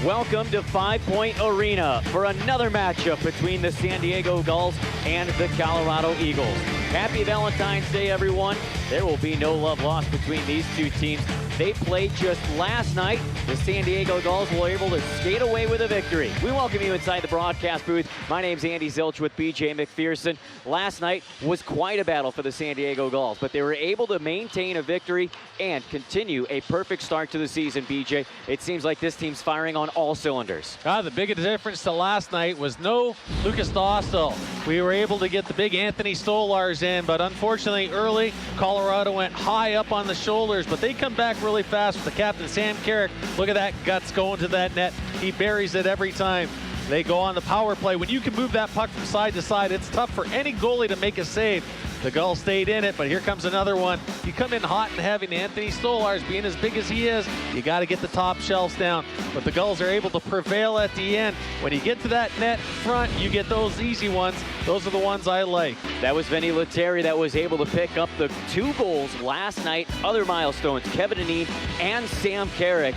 Welcome to 5 Point Arena for another matchup between the San Diego Gulls and the Colorado Eagles. Happy Valentine's Day, everyone. There will be no love lost between these two teams. They played just last night. The San Diego Gulls were able to skate away with a victory. We welcome you inside the broadcast booth. My name's Andy Zilch with BJ McPherson. Last night was quite a battle for the San Diego Gulls, but they were able to maintain a victory and continue a perfect start to the season, BJ. It seems like this team's firing on all cylinders. The biggest difference to last night was no Lucas Dostal. We were able to get the big Anthony Stolars in, but unfortunately early, Colorado went high up on the shoulders, but they come back really fast with the captain, Sam Carrick. Look at that guts going to that net. He buries it every time. They go on the power play. When you can move that puck from side to side, it's tough for any goalie to make a save. The Gulls stayed in it, but here comes another one. You come in hot and heavy, and Anthony Stolars, being as big as he is, you got to get the top shelves down. But the Gulls are able to prevail at the end. When you get to that net front, you get those easy ones. Those are the ones I like. That was Vinny Lettieri that was able to pick up the 2 goals last night. Other milestones, Kevin Dineen and Sam Carrick.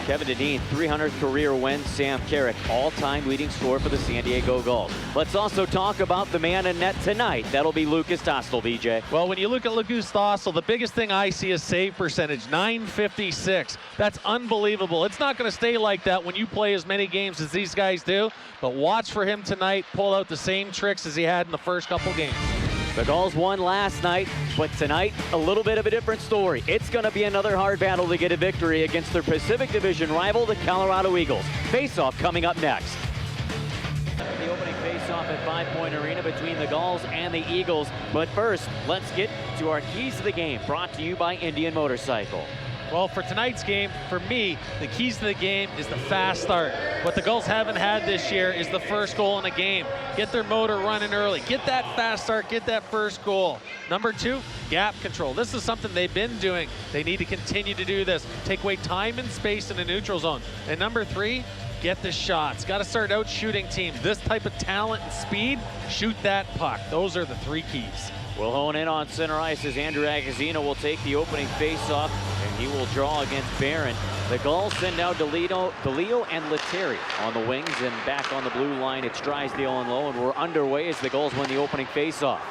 Kevin Dineen, 300th career win. Sam Carrick, all-time leading scorer for the San Diego Gulls. Let's also talk about the man in net tonight. That'll be Lucas Dostal, BJ. Well, when you look at Lucas Dostal, the biggest thing I see is save percentage, .956. That's unbelievable. It's not going to stay like that when you play as many games as these guys do, but watch for him tonight pull out the same tricks as he had in the first couple games. The Gulls won last night, but tonight, a little bit of a different story. It's going to be another hard battle to get a victory against their Pacific Division rival, the Colorado Eagles. Face-off coming up next. The opening face-off at 5 Point Arena between the Gulls and the Eagles. But first, let's get to our keys to the game, brought to you by Indian Motorcycle. Well, for tonight's game, for me, the keys to the game is the fast start. What the Gulls haven't had this year is the first goal in a game. Get their motor running early. Get that fast start. Get that first goal. Number 2, gap control. This is something they've been doing. They need to continue to do this. Take away time and space in the neutral zone. And number 3, get the shots. Got to start out shooting teams. This type of talent and speed, shoot that puck. Those are the 3 keys. We'll hone in on center ice as Andrew Agazino will take the opening face-off, and he will draw against Barron. The Gulls send out DeLeo and Lettieri on the wings, and back on the blue line, it's Drysdale and Lowe, and we're underway as the Gulls win the opening face-off.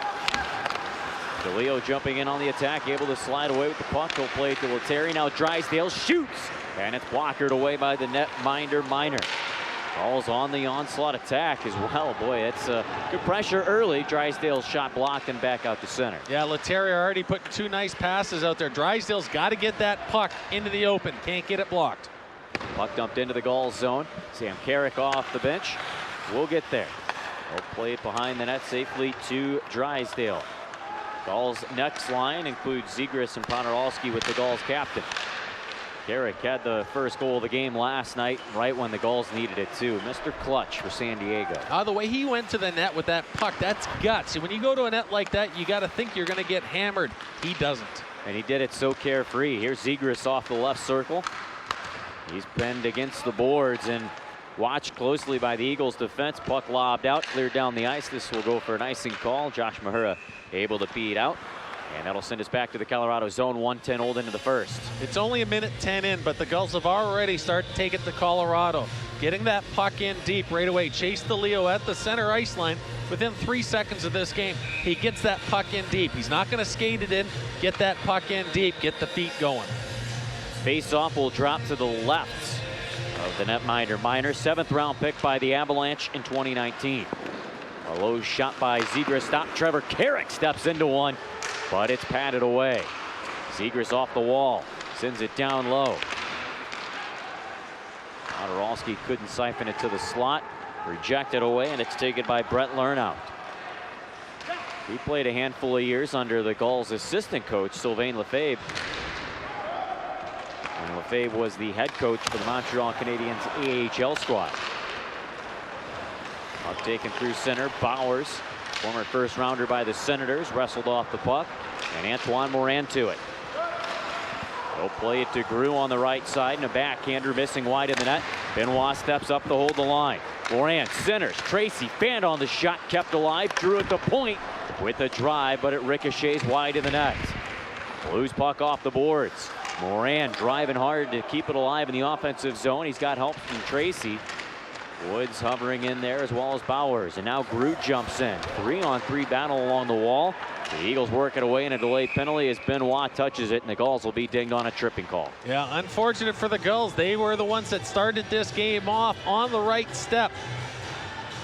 DeLeo jumping in on the attack, able to slide away with the puck. He'll play it to Lettieri. Now Drysdale shoots, and it's blockered away by the netminder Miner. Gulls on the onslaught attack as well. Boy, it's good pressure early. Drysdale's shot blocked and back out to center. Yeah, Lettieri already put 2 nice passes out there. Drysdale's got to get that puck into the open. Can't get it blocked. Puck dumped into the Gulls zone. Sam Carrick off the bench. We'll get there. They'll play it behind the net safely to Drysdale. Gulls' next line includes Zegras and Ponaralski with the Gulls captain. Carrick had the first goal of the game last night, right when the Gulls needed it too. Mr. Clutch for San Diego. The way he went to the net with that puck, that's guts. When you go to a net like that, you got to think you're going to get hammered. He doesn't. And he did it so carefree. Here's Zegras off the left circle. He's pinned against the boards and watched closely by the Eagles defense. Puck lobbed out, cleared down the ice. This will go for an icing call. Josh Mahura able to beat out. And that'll send us back to the Colorado zone, 1:10 old into the first. It's only a minute 10 in, but the Gulls have already started to take it to Colorado. Getting that puck in deep right away. Chase DeLeo at the center ice line within 3 seconds of this game. He gets that puck in deep. He's not going to skate it in. Get that puck in deep. Get the feet going. Face-off will drop to the left of the netminder Miner. 7th round pick by the Avalanche in 2019. A low shot by Zegras stopped. Trevor Carrick steps into one, but it's patted away. Zegras off the wall, sends it down low. Ponaralski couldn't siphon it to the slot, rejected away, and it's taken by Brett Lernout. He played a handful of years under the Gulls' assistant coach, Sylvain Lefebvre. And Lefebvre was the head coach for the Montreal Canadiens AHL squad. Puck taken through center. Bowers, former first rounder by the Senators, wrestled off the puck, and Antoine Morin to it. They'll play it to Grew on the right side, and a backhander missing wide in the net. Benoit steps up to hold the line. Morin centers. Tracy fanned on the shot, kept alive. Drew at the point with a drive, but it ricochets wide in the net. Blues puck off the boards. Moran driving hard to keep it alive in the offensive zone. He's got help from Tracy. Woods hovering in there as well as Bowers. And now Groot jumps in. 3-on-3 battle along the wall. The Eagles work it away, and a delayed penalty as Benoit touches it, and the Gulls will be dinged on a tripping call. Yeah, unfortunate for the Gulls. They were the ones that started this game off on the right step.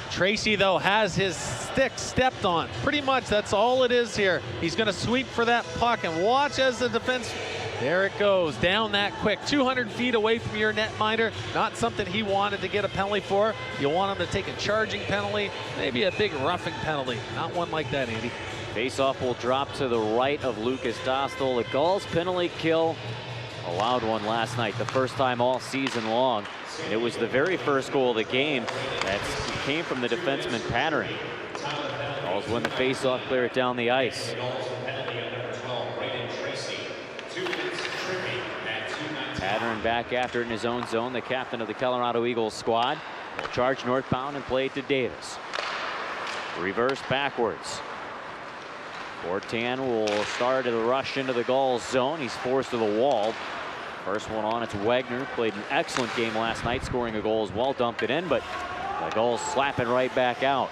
Tracy, though, has his stick stepped on. Pretty much that's all it is here. He's going to sweep for that puck, and watch as the defense, there it goes, down that quick. 200 feet away from your netminder. Not something he wanted to get a penalty for. You want him to take a charging penalty, maybe a big roughing penalty. Not one like that, Andy. Faceoff will drop to the right of Lucas Dostal. The Gulls penalty kill allowed one last night, the first time all season long. And it was the very first goal of the game that came from the defenseman Pattern. Gulls win the faceoff, clear it down the ice. Pattern back after it in his own zone. The captain of the Colorado Eagles squad will charge northbound and play it to Davis. Reverse backwards. Fortan will start to rush into the Gulls zone. He's forced to the wall. First one on, it's Wagner. Played an excellent game last night, scoring a goal as well. Dumped it in, but the Gulls slapping right back out.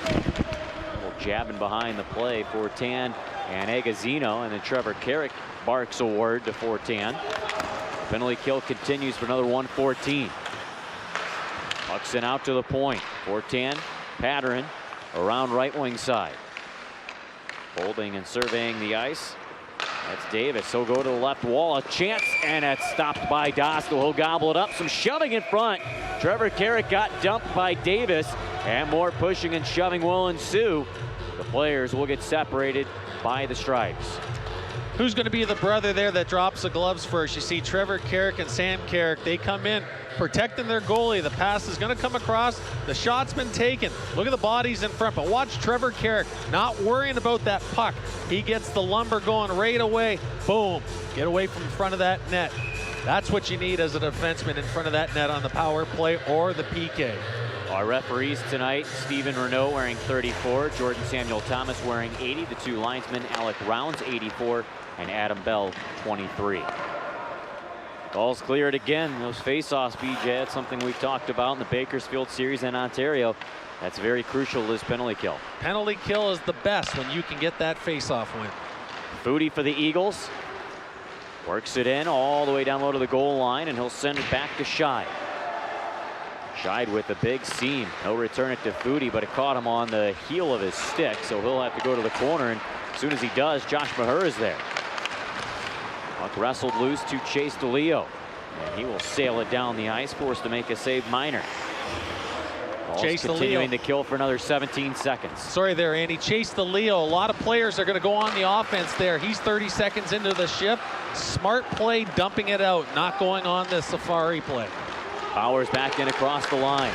A little jabbing behind the play. Fortan and Agazino, and then Trevor Carrick barks a word to Fortan. Penalty kill continues for another 1:14. Pucks in out to the point. Fortan, Pattern around right wing side. Holding and surveying the ice. That's Davis. He'll go to the left wall. A chance, and it's stopped by Dostal. He'll gobble it up. Some shoving in front. Trevor Carrick got dumped by Davis, and more pushing and shoving will ensue. The players will get separated by the stripes. Who's going to be the brother there that drops the gloves first? You see Trevor Carrick and Sam Carrick. They come in protecting their goalie. The pass is going to come across. The shot's been taken. Look at the bodies in front, but watch Trevor Carrick not worrying about that puck. He gets the lumber going right away. Boom. Get away from in front of that net. That's what you need as a defenseman in front of that net on the power play or the PK. Our referees tonight, Stephen Renault wearing 34, Jordan Samuel Thomas wearing 80, the two linesmen, Alec Rounds 84, and Adam Bell 23. Gulls clear it again. Those face-offs, BJ, that's something we've talked about in the Bakersfield series in Ontario. That's very crucial to this penalty kill. Penalty kill is the best when you can get that face-off win. Foudy for the Eagles. Works it in all the way down low to the goal line, and he'll send it back to Scheid. Scheid with a big seam. He'll return it to Foudy, but it caught him on the heel of his stick, so he'll have to go to the corner, and as soon as he does, Josh Maher is there. Puck wrestled loose to Chase DeLeo, and he will sail it down the ice, forced to make a save. Minor. Chase continuing to kill for another 17 seconds. Sorry there, Andy. Chase DeLeo. A lot of players are going to go on the offense there. He's 30 seconds into the shift. Smart play, dumping it out, not going on the safari play. Bowers back in across the line.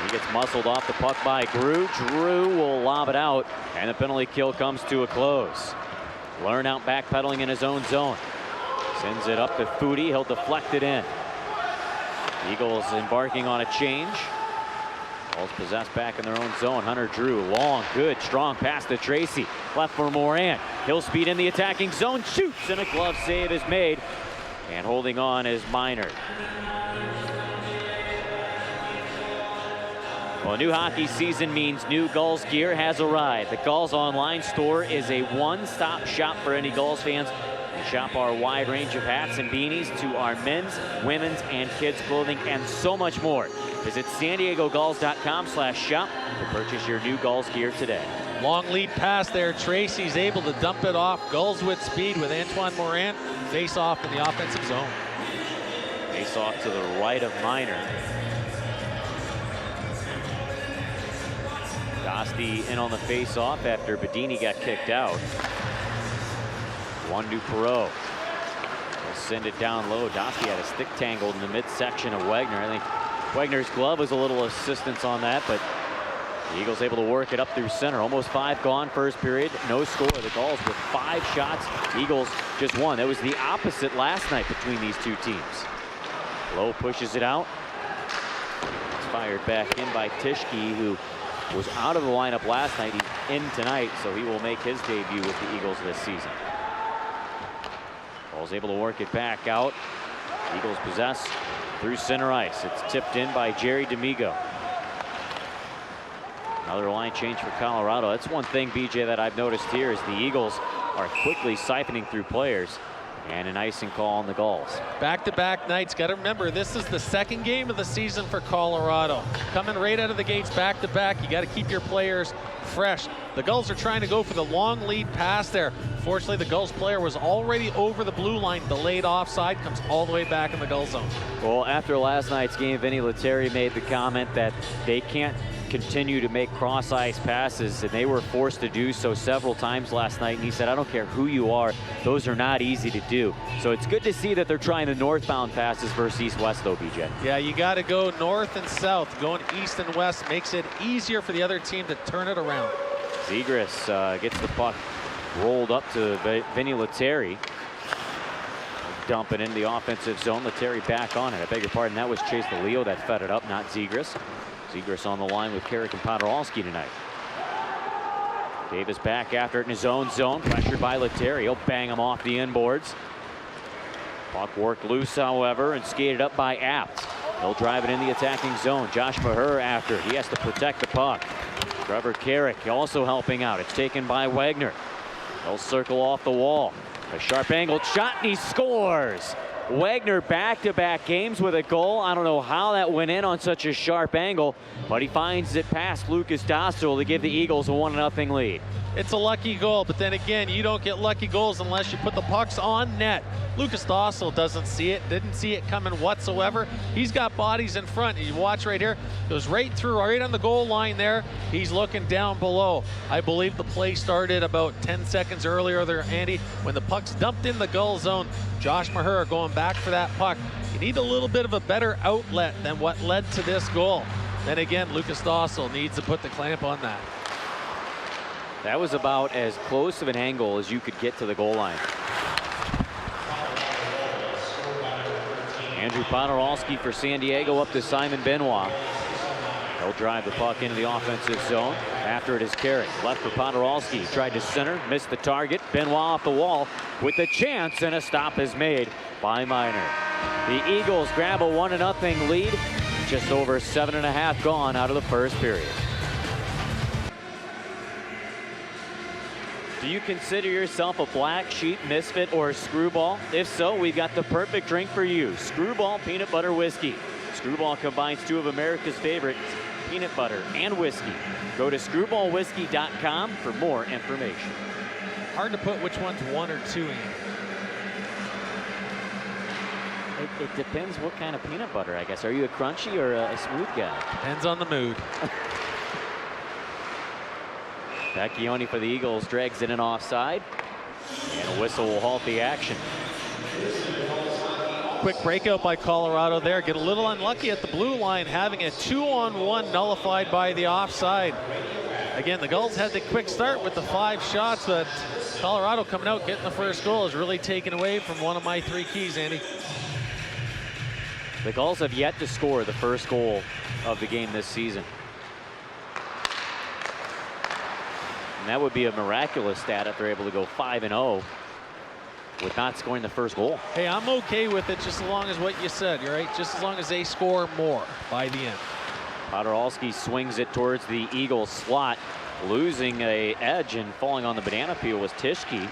He gets muscled off the puck by Drew. Drew will lob it out, and the penalty kill comes to a close. Lernout backpedaling in his own zone. Sends it up to Foudy. He'll deflect it in. Eagles embarking on a change. Gulls possessed back in their own zone. Hunter Drew, long, good, strong pass to Tracy. Left for Moran. He'll speed in the attacking zone, shoots, and a glove save is made. And holding on is Minor. Well, a new hockey season means new Gulls gear has arrived. The Gulls online store is a one-stop shop for any Gulls fans. You shop our wide range of hats and beanies to our men's, women's, and kids' clothing, and so much more. Visit SanDiegoGulls.com/shop to purchase your new Gulls gear today. Long lead pass there. Tracy's able to dump it off. Gulls with speed with Antoine Moran. Face off in the offensive zone. Face off to the right of Minor. Dostie in on the face-off after Bedini got kicked out. One to Perreault. He'll send it down low. Dostie had a stick tangled in the midsection of Wagner. I think Wagner's glove was a little assistance on that, but the Eagles able to work it up through center. Almost 5 gone first period. No score. The Gulls with 5 shots. Eagles just 1. That was the opposite last night between these two teams. Lowe pushes it out. It's fired back in by Tischke, who was out of the lineup last night. He's in tonight, so he will make his debut with the Eagles this season. Gulls able to work it back out. Eagles possess through center ice. It's tipped in by Jerry D'Amigo. Another line change for Colorado. That's one thing, BJ, that I've noticed here is the Eagles are quickly siphoning through players. And an icing call on the Gulls. Back-to-back nights. Got to remember, this is the second game of the season for Colorado. Coming right out of the gates back-to-back. You got to keep your players fresh. The Gulls are trying to go for the long lead pass there. Fortunately, the Gulls player was already over the blue line. Delayed offside, comes all the way back in the Gull zone. Well, after last night's game, Vinny Lettieri made the comment that they can't continue to make cross ice passes, and they were forced to do so several times last night. And he said, I don't care who you are, those are not easy to do. So it's good to see that they're trying the northbound passes versus east-west though, BJ. Yeah, you got to go north and south. Going east and west makes it easier for the other team to turn it around. Zegras gets the puck rolled up to Vinny Lettieri. Dump it into the offensive zone. Lettieri back on it. I beg your pardon, that was Chase DeLeo that fed it up, not Zegras. Zegras on the line with Carrick and Podorowski tonight. Davis back after it in his own zone. Pressured by Lettieri. He'll bang him off the inboards. Puck worked loose, however, and skated up by Apt. He'll drive it in the attacking zone. Josh Maher after. He has to protect the puck. Trevor Carrick also helping out. It's taken by Wagner. He'll circle off the wall. A sharp angled shot, and he scores. Wagner back-to-back games with a goal. I don't know how that went in on such a sharp angle, but he finds it past Lucas Dostal to give the Eagles a 1-0 lead. It's a lucky goal, but then again, you don't get lucky goals unless you put the pucks on net. Lucas Dostal doesn't see it, didn't see it coming whatsoever. He's got bodies in front. You watch right here, goes right through, right on the goal line there. He's looking down below. I believe the play started about 10 seconds earlier there, Andy, when the puck's dumped in the Gull zone. Josh Maher going back for that puck. You need a little bit of a better outlet than what led to this goal. Then again, Lucas Dostal needs to put the clamp on that. That was about as close of an angle as you could get to the goal line. Andrew Podorowski for San Diego up to Simon Benoit. He'll drive the puck into the offensive zone. After it is Carrick. Left for Podorowski. Tried to center, missed the target. Benoit off the wall with a chance, and a stop is made by Miner. The Eagles grab a 1-0 lead. Just over 7.5 gone out of the first period. Do you consider yourself a black sheep, misfit, or a screwball? If so, we've got the perfect drink for you. Screwball Peanut Butter Whiskey. Screwball combines two of America's favorites, peanut butter and whiskey. Go to screwballwhiskey.com for more information. Hard to put which one's one or two in. It depends what kind of peanut butter, I guess. Are you a crunchy or a smooth guy? Depends on the mood. Vecchione for the Eagles drags it in offside, and a whistle will halt the action. Quick breakout by Colorado there. Get a little unlucky at the blue line, having a 2-on-1 nullified by the offside. Again, the Gulls had the quick start with the 5 shots, but Colorado coming out getting the first goal is really taken away from one of my 3 keys, Andy. The Gulls have yet to score the first goal of the game this season. And that would be a miraculous stat if they're able to go 5-0 with not scoring the first goal. Hey, I'm okay with it just as long as what you said, you're right? Just as long as they score more by the end. Podorowski swings it towards the Eagles slot, losing a edge and falling on the banana peel was Tischke.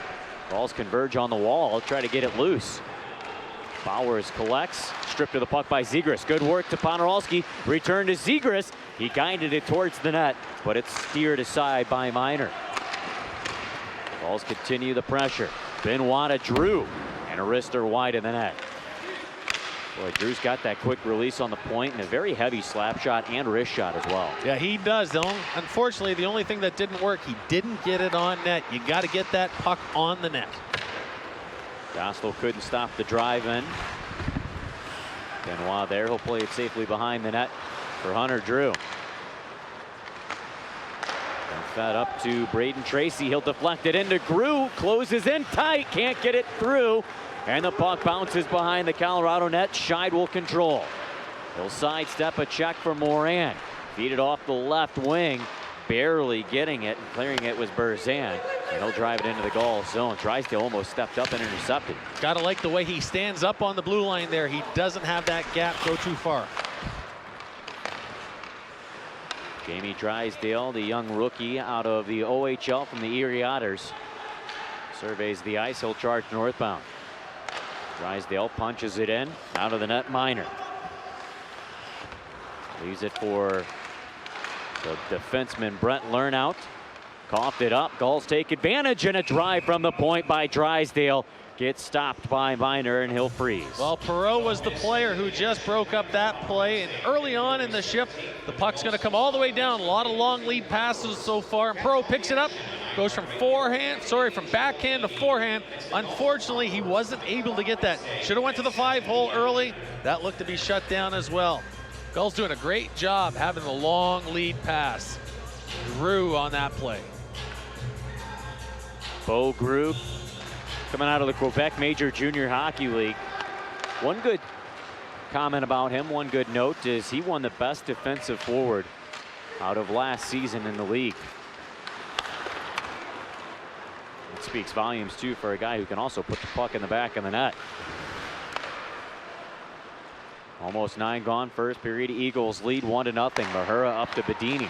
Balls converge on the wall, try to get it loose. Bowers collects, stripped of the puck by Zegras. Good work to Podorowski, return to Zegras. He guided it towards the net, but it's steered aside by Miner. Balls continue the pressure. Benoit to Drew, and a wrister wide in the net. Boy, Drew's got that quick release on the point and a very heavy slap shot and wrist shot as well. Yeah, he does. Unfortunately, the only thing that didn't work, he didn't get it on net. You got to get that puck on the net. Dostal couldn't stop the drive in. Benoit there, he'll play it safely behind the net for Hunter Drew. And fed up to Braden Tracy. He'll deflect it into Grew. Closes in tight. Can't get it through. And the puck bounces behind the Colorado net. Scheid will control. He'll sidestep a check for Moran. Feed it off the left wing. Barely getting it and clearing it was Berzan. And he'll drive it into the Gulls zone. Drysdale almost stepped up and intercepted. Gotta like the way he stands up on the blue line there. He doesn't have that gap go too far. Jamie Drysdale, the young rookie out of the OHL from the Erie Otters, surveys the ice. He'll charge northbound. Drysdale punches it in, out of the net minor. Leaves it for the defenseman Brent Lernout. Coughed it up. Gulls take advantage, and a drive from the point by Drysdale gets stopped by Minor, and he'll freeze. Well, Perreault was the player who just broke up that play, and early on in the shift, the puck's going to come all the way down. A lot of long lead passes so far, and Perreault picks it up, goes from backhand to forehand. Unfortunately, he wasn't able to get that. Should have went to the 5-hole early. That looked to be shut down as well. Gulls doing a great job having the long lead pass. Grew on that play. Bo Grue, coming out of the Quebec Major Junior Hockey League. One good comment about him, one good note, is he won the best defensive forward out of last season in the league. It speaks volumes too for a guy who can also put the puck in the back of the net. Almost 9 gone, first period. Eagles lead 1-0. Mahura up to Bedini.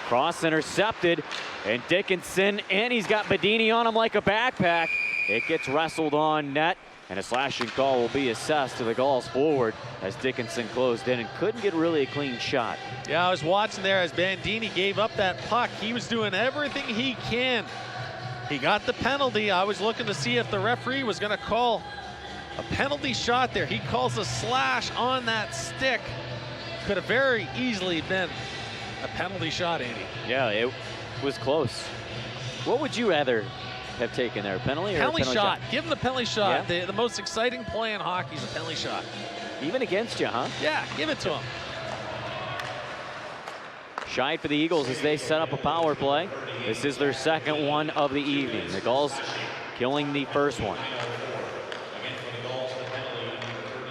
Cross intercepted, and Dickinson, and he's got Bedini on him like a backpack. It gets wrestled on net, and a slashing call will be assessed to the Gulls forward as Dickinson closed in and couldn't get really a clean shot. Yeah, I was watching there as Bandini gave up that puck. He was doing everything he can. He got the penalty. I was looking to see if the referee was going to call a penalty shot there. He calls a slash on that stick. Could have very easily been a penalty shot, Andy. Yeah, it was close. What would you rather have taken there, penalty or penalty penalty shot? Give him the penalty shot. Yeah? The most exciting play in hockey is a penalty shot. Even against you, huh? Yeah, give it to him. Shy for the Eagles as they set up a power play. This is their second one of the evening. The Gulls killing the first one.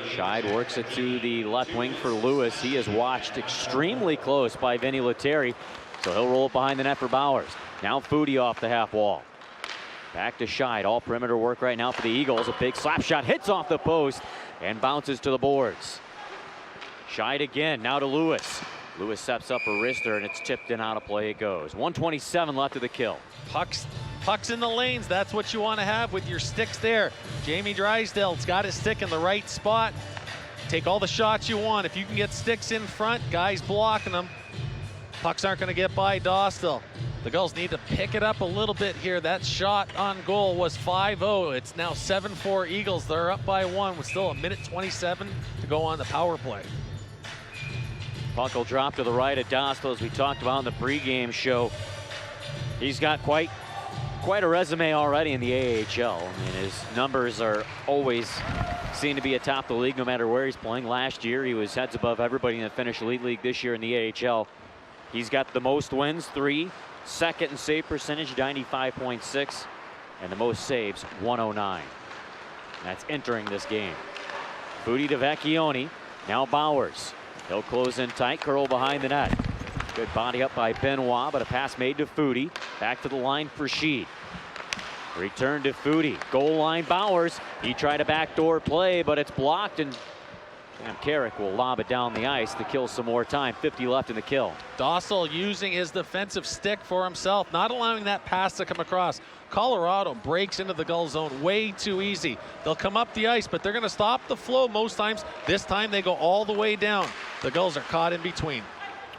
Scheid works it to the left wing for Lewis. He is watched extremely close by Vinny Lettieri, so he'll roll it behind the net for Bowers. Now Foudy off the half wall. Back to Scheid. All perimeter work right now for the Eagles. A big slap shot hits off the post and bounces to the boards. Scheid again, now to Lewis. Lewis steps up a wrister, and it's tipped in, out of play it goes. 1:27 left of the kill. Pucks in the lanes. That's what you want to have with your sticks there. Jamie Drysdale's got his stick in the right spot. Take all the shots you want. If you can get sticks in front, guys blocking them, pucks aren't going to get by Dostal. The Gulls need to pick it up a little bit here. That shot on goal was 5-0. It's now 7-4 Eagles. They're up by 1 with still 1:27 to go on the power play. Puck will drop to the right of Dostal, as we talked about in the pregame show. He's got quite a resume already in the AHL. I mean, his numbers are always seem to be atop the league no matter where he's playing. Last year he was heads above everybody in the Finnish Elite League. This year in the AHL, he's got the most wins, 3, second in save percentage, 95.6, and the most saves, 109. That's entering this game. Foudy to Vecchione, now Bowers. He'll close in tight, curl behind the net. Good body up by Benoit, but a pass made to Foudy. Back to the line for Sheed. Return to Foudy. Goal line Bowers. He tried a backdoor play, but it's blocked, and Carrick will lob it down the ice to kill some more time. 50 left in the kill. Dostal using his defensive stick for himself, not allowing that pass to come across. Colorado breaks into the Gull zone way too easy. They'll come up the ice, but they're going to stop the flow most times. This time they go all the way down. The Gulls are caught in between.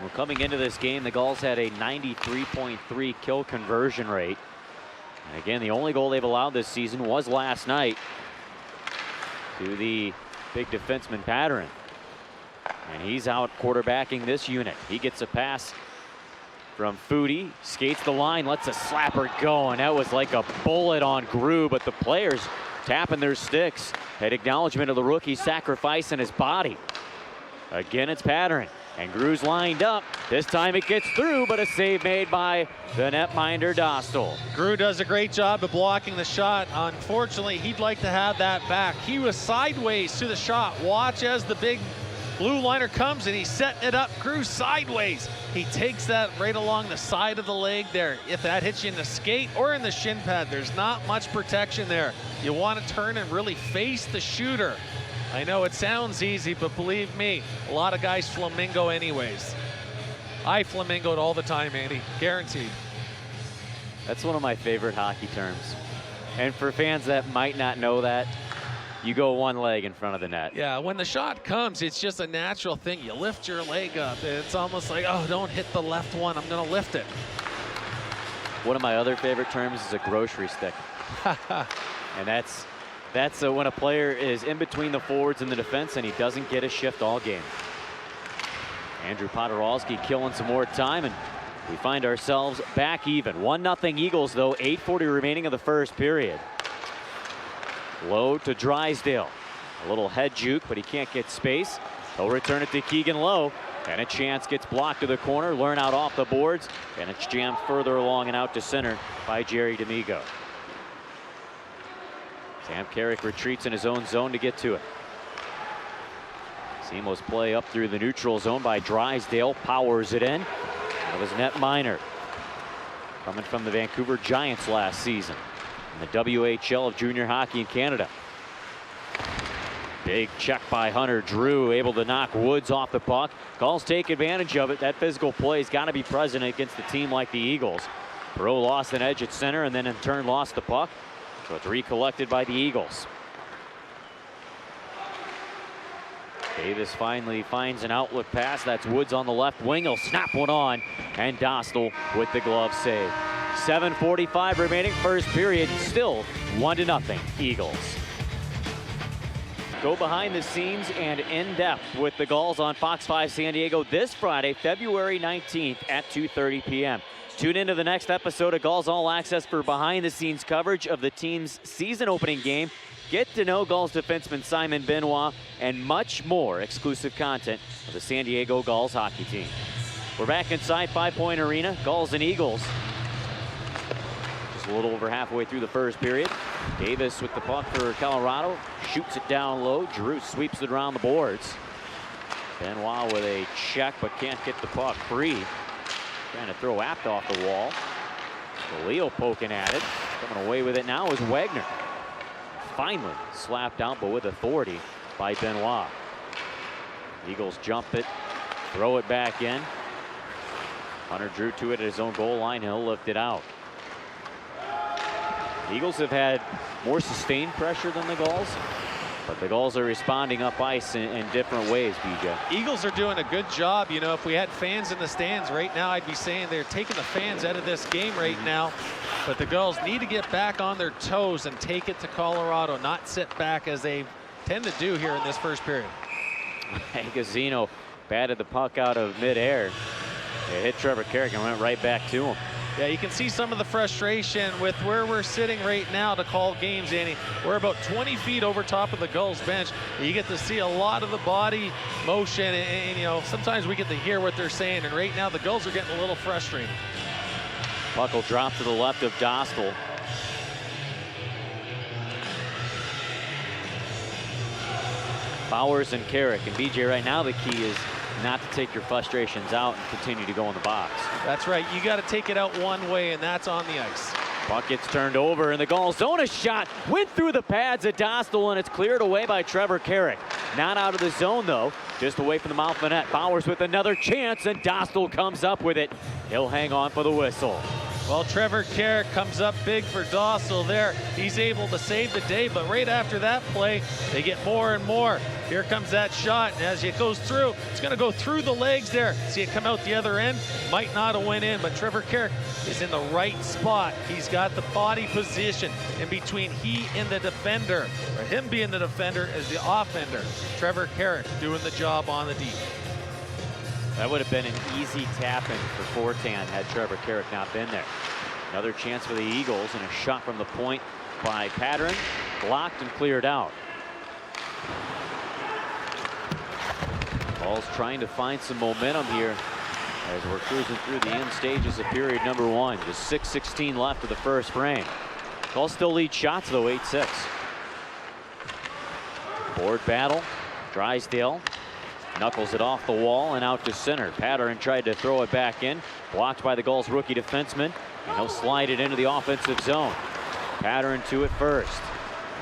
Well, coming into this game, the Gulls had a 93.3 kill conversion rate. And again, the only goal they've allowed this season was last night to the big defenseman Patterin. And he's out quarterbacking this unit. He gets a pass from Foudy, skates the line, lets a slapper go, and that was like a bullet on Grue, but the players tapping their sticks at acknowledgement of the rookie sacrificing his body. Again, it's Patterin, and Grue's lined up. This time it gets through, but a save made by the netminder Dostal. Grue does a great job of blocking the shot. Unfortunately, he'd like to have that back. He was sideways to the shot. Watch as the big Blue liner comes and he's setting it up, Crew sideways. He takes that right along the side of the leg there. If that hits you in the skate or in the shin pad, there's not much protection there. You want to turn and really face the shooter. I know it sounds easy, but believe me, a lot of guys flamingo anyways. I flamingoed all the time, Andy, guaranteed. That's one of my favorite hockey terms. And for fans that might not know that, you go one leg in front of the net. Yeah, when the shot comes, it's just a natural thing. You lift your leg up. It's almost like, oh, don't hit the left one. I'm going to lift it. One of my other favorite terms is a grocery stick. And that's when a player is in between the forwards and the defense and he doesn't get a shift all game. Andrew Podorowski killing some more time, and we find ourselves back even. 1-0 Eagles, though, 8:40 remaining of the first period. Low to Drysdale. A little head juke, but he can't get space. He'll return it to Keegan Lowe, and a chance gets blocked to the corner. Learn out off the boards, and it's jammed further along and out to center by Jerry D'Amigo. Sam Carrick retreats in his own zone to get to it. Seamless play up through the neutral zone by Drysdale. Powers it in. That was Net Minor, coming from the Vancouver Giants last season in the WHL of junior hockey in Canada. Big check by Hunter Drew, able to knock Woods off the puck. Gulls take advantage of it. That physical play's got to be present against a team like the Eagles. Perreault lost an edge at center and then in turn lost the puck. So it's recollected by the Eagles. Davis finally finds an outlet pass. That's Woods on the left wing. He'll snap one on, and Dostal with the glove save. 7:45 remaining, first period. Still 1-0 Eagles. Go behind the scenes and in depth with the Gulls on Fox 5 San Diego this Friday, February 19th at 2:30 p.m. Tune into the next episode of Gulls All Access for behind the scenes coverage of the team's season opening game. Get to know Gulls defenseman Simon Benoit and much more exclusive content of the San Diego Gulls hockey team. We're back inside 5 Point Arena. Gulls and Eagles just a little over halfway through the first period. Davis with the puck for Colorado. Shoots it down low. Giroux sweeps it around the boards. Benoit with a check but can't get the puck free. Trying to throw Apt off the wall. Leo poking at it. Coming away with it now is Wagner. Finally slapped out, but with authority by Benoit. Eagles jump it, throw it back in. Hunter Drew to it at his own goal line. He'll lift it out. The Eagles have had more sustained pressure than the Gulls, but the Gulls are responding up ice in different ways, BJ. Eagles are doing a good job. You know, if we had fans in the stands right now, I'd be saying they're taking the fans out of this game right now. But the Gulls need to get back on their toes and take it to Colorado, not sit back as they tend to do here in this first period. Gazino batted the puck out of midair. It hit Trevor Carrick and went right back to him. Yeah, you can see some of the frustration with where we're sitting right now to call games, Andy. We're about 20 feet over top of the Gulls bench. You get to see a lot of the body motion, and you know, sometimes we get to hear what they're saying, and right now the Gulls are getting a little frustrated. Puck will drop to the left of Dostal. Bowers and Carrick, and BJ, right now the key is not to take your frustrations out and continue to go in the box. That's right. You got to take it out one way, and that's on the ice. Puck gets turned over, and the Gulls zone a shot. Went through the pads at Dostal, and it's cleared away by Trevor Carrick. Not out of the zone, though. Just away from the mouth of the net. Bowers with another chance, and Dostal comes up with it. He'll hang on for the whistle. Well, Trevor Carrick comes up big for Dostal there. He's able to save the day, but right after that play, they get more and more. Here comes that shot, and as it goes through, it's going to go through the legs there. See it come out the other end. Might not have went in, but Trevor Carrick is in the right spot. He's got the body position in between he and the defender, or him being the defender as the offender. Trevor Carrick doing the job on the D. That would have been an easy tap-in for Fortan had Trevor Carrick not been there. Another chance for the Eagles, and a shot from the point by Patterson. Blocked and cleared out. Gulls trying to find some momentum here as we're cruising through the end stages of period number 1. Just 6:16 left of the first frame. Gulls still lead shots, though, 8-6. Board battle. Drysdale Knuckles it off the wall and out to center. Patterson tried to throw it back in. Blocked by the Gulls rookie defenseman. And he'll slide it into the offensive zone. Patterson to it first.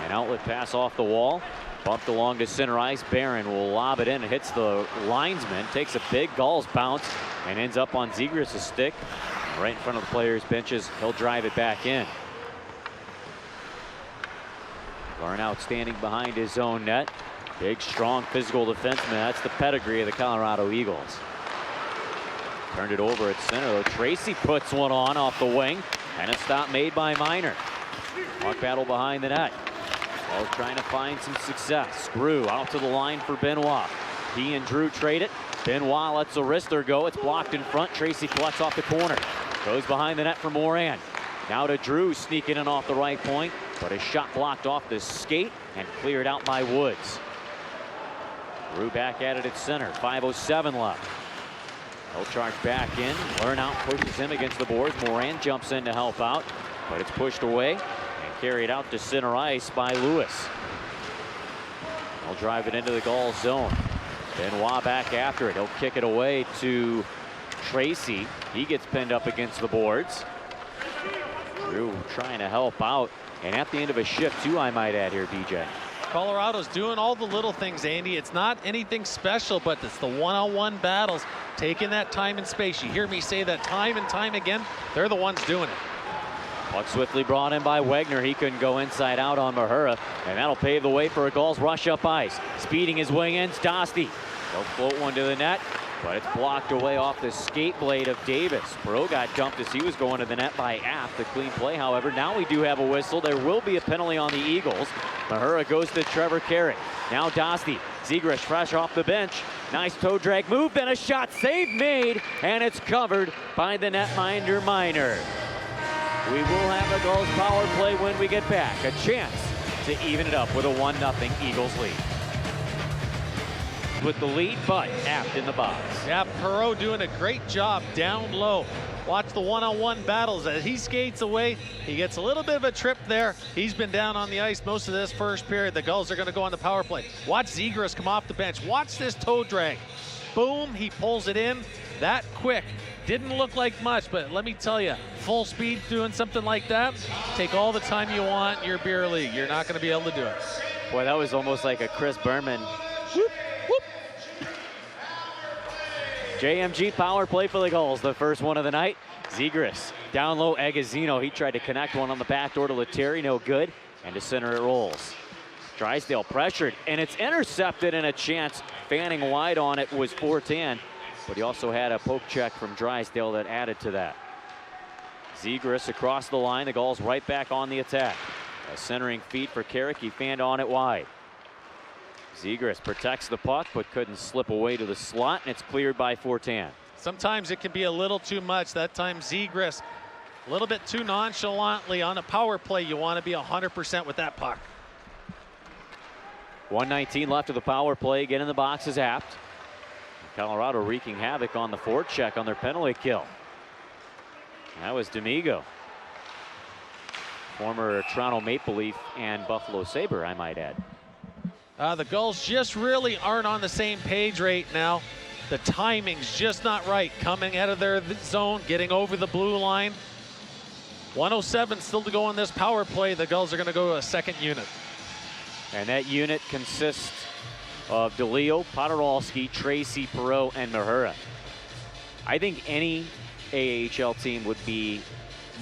An outlet pass off the wall. Bumped along to center ice. Barron will lob it in. It hits the linesman. Takes a big Gulls bounce and ends up on Zegras' stick. Right in front of the players' benches. He'll drive it back in. Garnout standing behind his own net. Big, strong, physical defenseman. That's the pedigree of the Colorado Eagles. Turned it over at center, though. Tracy puts one on off the wing, and a stop made by Miner. Puck battle behind the net. All trying to find some success. Screw out to the line for Benoit. He and Drew trade it. Benoit lets the wrister go. It's blocked in front. Tracy collects off the corner. Goes behind the net for Moran. Now to Drew, sneaking in off the right point, but his shot blocked off the skate and cleared out by Woods. Drew back at it at center. 5:07 left. He'll charge back in. Lernout pushes him against the boards. Moran jumps in to help out, but it's pushed away and carried out to center ice by Lewis. He'll drive it into the Gulls zone. Benoit back after it. He'll kick it away to Tracy. He gets pinned up against the boards. Drew trying to help out, and at the end of a shift too, I might add here, BJ. Colorado's doing all the little things, Andy. It's not anything special, but it's the one-on-one battles, taking that time and space. You hear me say that time and time again. They're the ones doing it. Puck swiftly brought in by Wagner. He couldn't go inside out on Mahura, and that'll pave the way for a Gulls rush up ice. Speeding his way in, Dosty. They'll float one to the net, but it's blocked away off the skate blade of Davis. Bro got dumped as he was going to the net by Aft. The clean play, however. Now we do have a whistle. There will be a penalty on the Eagles. Mahura goes to Trevor Carey. Now Dosty. Zegras fresh off the bench. Nice toe drag move, then a shot save made, and it's covered by the netminder Miner. We will have a Gulls power play when we get back. A chance to even it up with a 1-0 Eagles lead. With the lead, but Aft in the box. Yeah, Perreault doing a great job down low. Watch the one-on-one battles as he skates away. He gets a little bit of a trip there. He's been down on the ice most of this first period. The Gulls are going to go on the power play. Watch Zegras come off the bench. Watch this toe drag. Boom, he pulls it in that quick. Didn't look like much, but let me tell you, full speed doing something like that, take all the time you want in your beer league. You're not going to be able to do it. Boy, that was almost like a Chris Berman. Whoop, whoop. JMG power play for the Gulls, the first one of the night. Zegras down low, Agazino. He tried to connect one on the back door to Lettieri, no good. And to center it rolls. Drysdale pressured, and it's intercepted, and a chance fanning wide on it was Fortin. But he also had a poke check from Drysdale that added to that. Zegras across the line. The Gulls right back on the attack. A centering feed for Carrick. He fanned on it wide. Zegras protects the puck, but couldn't slip away to the slot, and it's cleared by Fortin. Sometimes it can be a little too much. That time Zegras a little bit too nonchalantly on a power play. You want to be 100% with that puck. 1:19 left of the power play. Again in the box is Apt. Colorado wreaking havoc on the forecheck on their penalty kill. That was D'Amigo. Former Toronto Maple Leaf and Buffalo Sabre, I might add. The Gulls just really aren't on the same page right now. The timing's just not right. Coming out of their zone, getting over the blue line. 1:07 still to go on this power play. The Gulls are going to go to a second unit. And that unit consists of DeLeo, Podorowski, Tracy, Perreault, and Mahura. I think any AHL team would be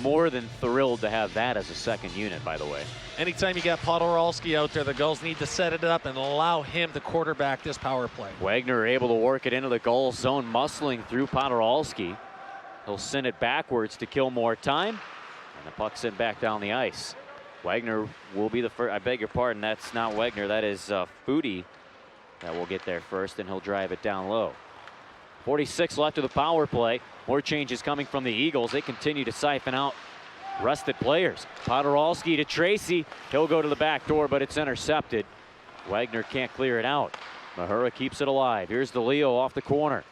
more than thrilled to have that as a second unit, by the way. Anytime you got Podorowski out there, the Gulls need to set it up and allow him to quarterback this power play. Wagner able to work it into the Gulls zone, muscling through Podorowski. He'll send it backwards to kill more time, and the puck sent back down the ice. Wagner will be the first. I beg your pardon, that's not Wagner, that is Foudy that will get there first, and he'll drive it down low. 46 left of the power play. More changes coming from the Eagles. They continue to siphon out rested players. Podorowski to Tracy. He'll go to the back door, but it's intercepted. Wagner can't clear it out. Mahura keeps it alive. Here's DeLeo off the corner.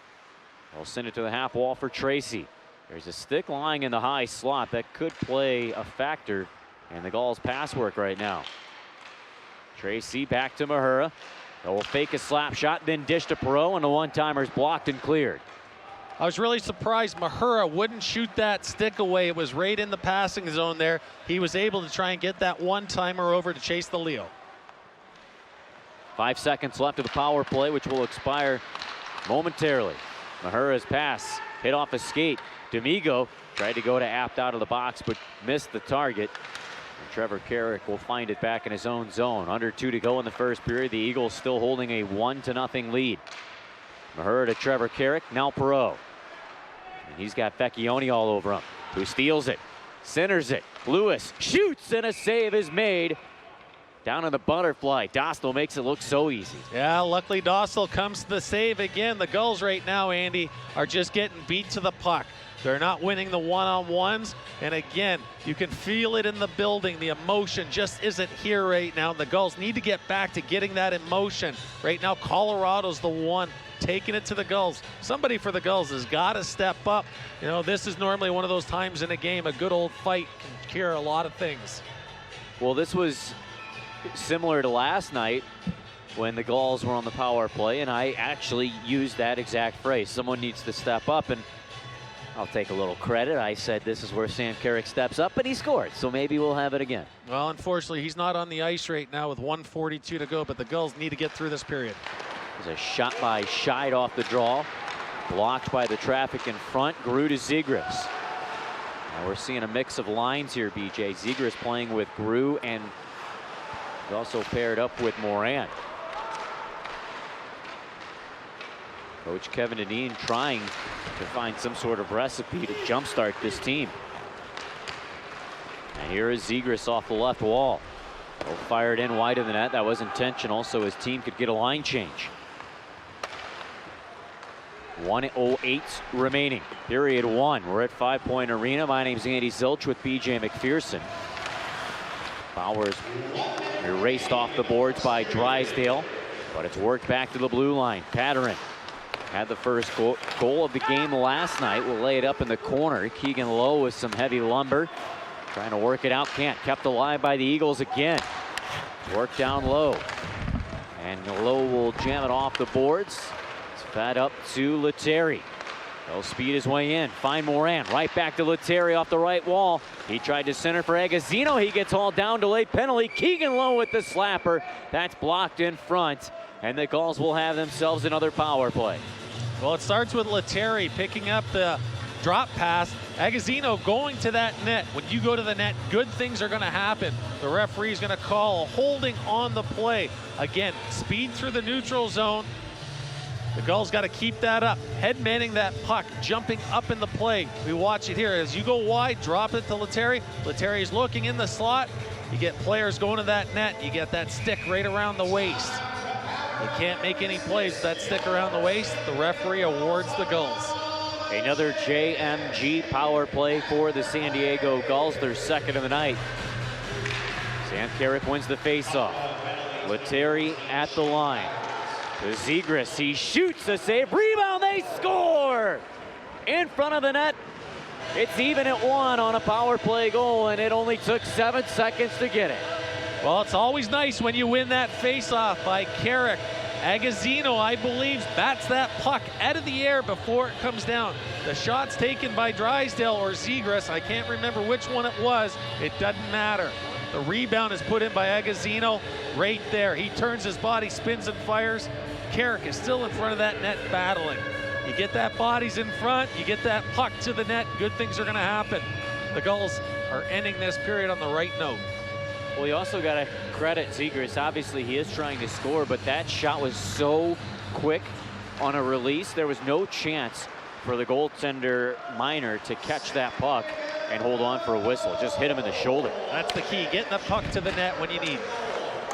They'll send it to the half wall for Tracy. There's a stick lying in the high slot that could play a factor in the Gulls' pass work right now. Tracy back to Mahura. They'll fake a slap shot, then dish to Perot, and the one-timer's blocked and cleared. I was really surprised Mahura wouldn't shoot that stick away. It was right in the passing zone there. He was able to try and get that one-timer over to chase the Leo. 5 seconds left of the power play, which will expire momentarily. Mahura's pass hit off a skate. D'Amigo tried to go to Apt out of the box, but missed the target. And Trevor Carrick will find it back in his own zone. Under 2 to go in the first period. The Eagles still holding a 1-0 lead. Mahura to Trevor Carrick, now Perot. And he's got Vecchione all over him, who steals it, centers it. Lewis shoots, and a save is made. Down in the butterfly, Dostal makes it look so easy. Yeah, luckily Dostal comes to the save again. The Gulls right now, Andy, are just getting beat to the puck. They're not winning the one-on-ones. And again, you can feel it in the building. The emotion just isn't here right now. The Gulls need to get back to getting that emotion. Right now, Colorado's the one taking it to the Gulls. Somebody for the Gulls has got to step up. You know, this is normally one of those times in a game, a good old fight can cure a lot of things. Well, this was similar to last night when the Gulls were on the power play, and I actually used that exact phrase. Someone needs to step up, and I'll take a little credit. I said this is where Sam Carrick steps up, and he scored, so maybe we'll have it again. Well, unfortunately, he's not on the ice right now with 1:42 to go, but the Gulls need to get through this period. There's a shot by Scheid off the draw, blocked by the traffic in front. Grew to Zegras. Now we're seeing a mix of lines here, BJ. Zegras playing with Grew, and he's also paired up with Moran. Coach Kevin Dineen trying to find some sort of recipe to jumpstart this team. And here is Zegras off the left wall. He'll fire it in wide of the net. That was intentional, so his team could get a line change. 1:08 remaining. Period 1. We're at 5 Point Arena. My name's Andy Zilch with BJ McPherson. Bowers erased off the boards by Drysdale, but it's worked back to the blue line. Patterin had the first goal of the game last night. We'll lay it up in the corner. Keegan Lowe with some heavy lumber. Trying to work it out. Can't. Kept alive by the Eagles again. Work down low. And Lowe will jam it off the boards. It's fed up to Lettieri. He'll speed his way in. Find Moran. Right back to Lettieri off the right wall. He tried to center for Agazzino. He gets hauled down. Delayed penalty. Keegan Lowe with the slapper. That's blocked in front. And the Gulls will have themselves another power play. Well, it starts with Lettieri picking up the drop pass. Agazzino going to that net. When you go to the net, good things are going to happen. The referee is going to call a holding on the play. Again, speed through the neutral zone. The Gulls got to keep that up. Head manning that puck, jumping up in the play. We watch it here. As you go wide, drop it to Lettieri. Lettieri's looking in the slot. You get players going to that net. You get that stick right around the waist. You can't make any plays with that stick around the waist. The referee awards the Gulls. Another JMG power play for the San Diego Gulls, their second of the night. Sam Carrick wins the faceoff. Lettieri at the line. To Zegras, he shoots a save, rebound, they score! In front of the net. It's even at 1 on a power play goal, and it only took 7 seconds to get it. Well, it's always nice when you win that faceoff by Carrick. Agazzino, I believe, bats that puck out of the air before it comes down. The shot's taken by Drysdale or Zegras. I can't remember which one it was. It doesn't matter. The rebound is put in by Agazzino right there. He turns his body, spins and fires. Carrick is still in front of that net battling. You get that bodies in front, you get that puck to the net, good things are going to happen. The Gulls are ending this period on the right note. Well, you also got to credit Zegras. Obviously, he is trying to score, but that shot was so quick on a release. There was no chance for the goaltender Minor to catch that puck and hold on for a whistle. Just hit him in the shoulder. That's the key, getting the puck to the net when you need it.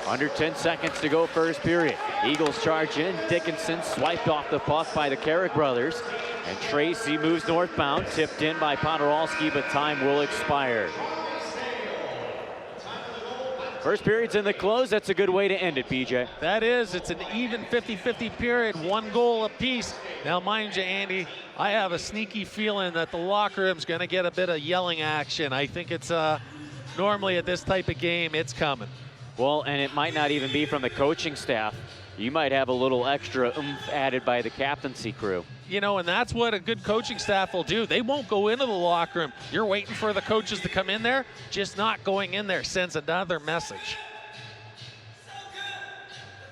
Under 10 seconds to go first period. Eagles charge in. Dickinson swiped off the puck by the Carrick brothers. And Tracy moves northbound, tipped in by Podorowski, but time will expire. First period's in the close. That's a good way to end it, BJ. That is. It's an even 50-50 period, 1 goal apiece. Now, mind you, Andy, I have a sneaky feeling that the locker room's going to get a bit of yelling action. I think it's normally at this type of game, it's coming. Well, and it might not even be from the coaching staff. you might have a little extra oomph added by the captaincy crew. You know, and that's what a good coaching staff will do. They won't go into the locker room. You're waiting for the coaches to come in there. Just not going in there sends another message.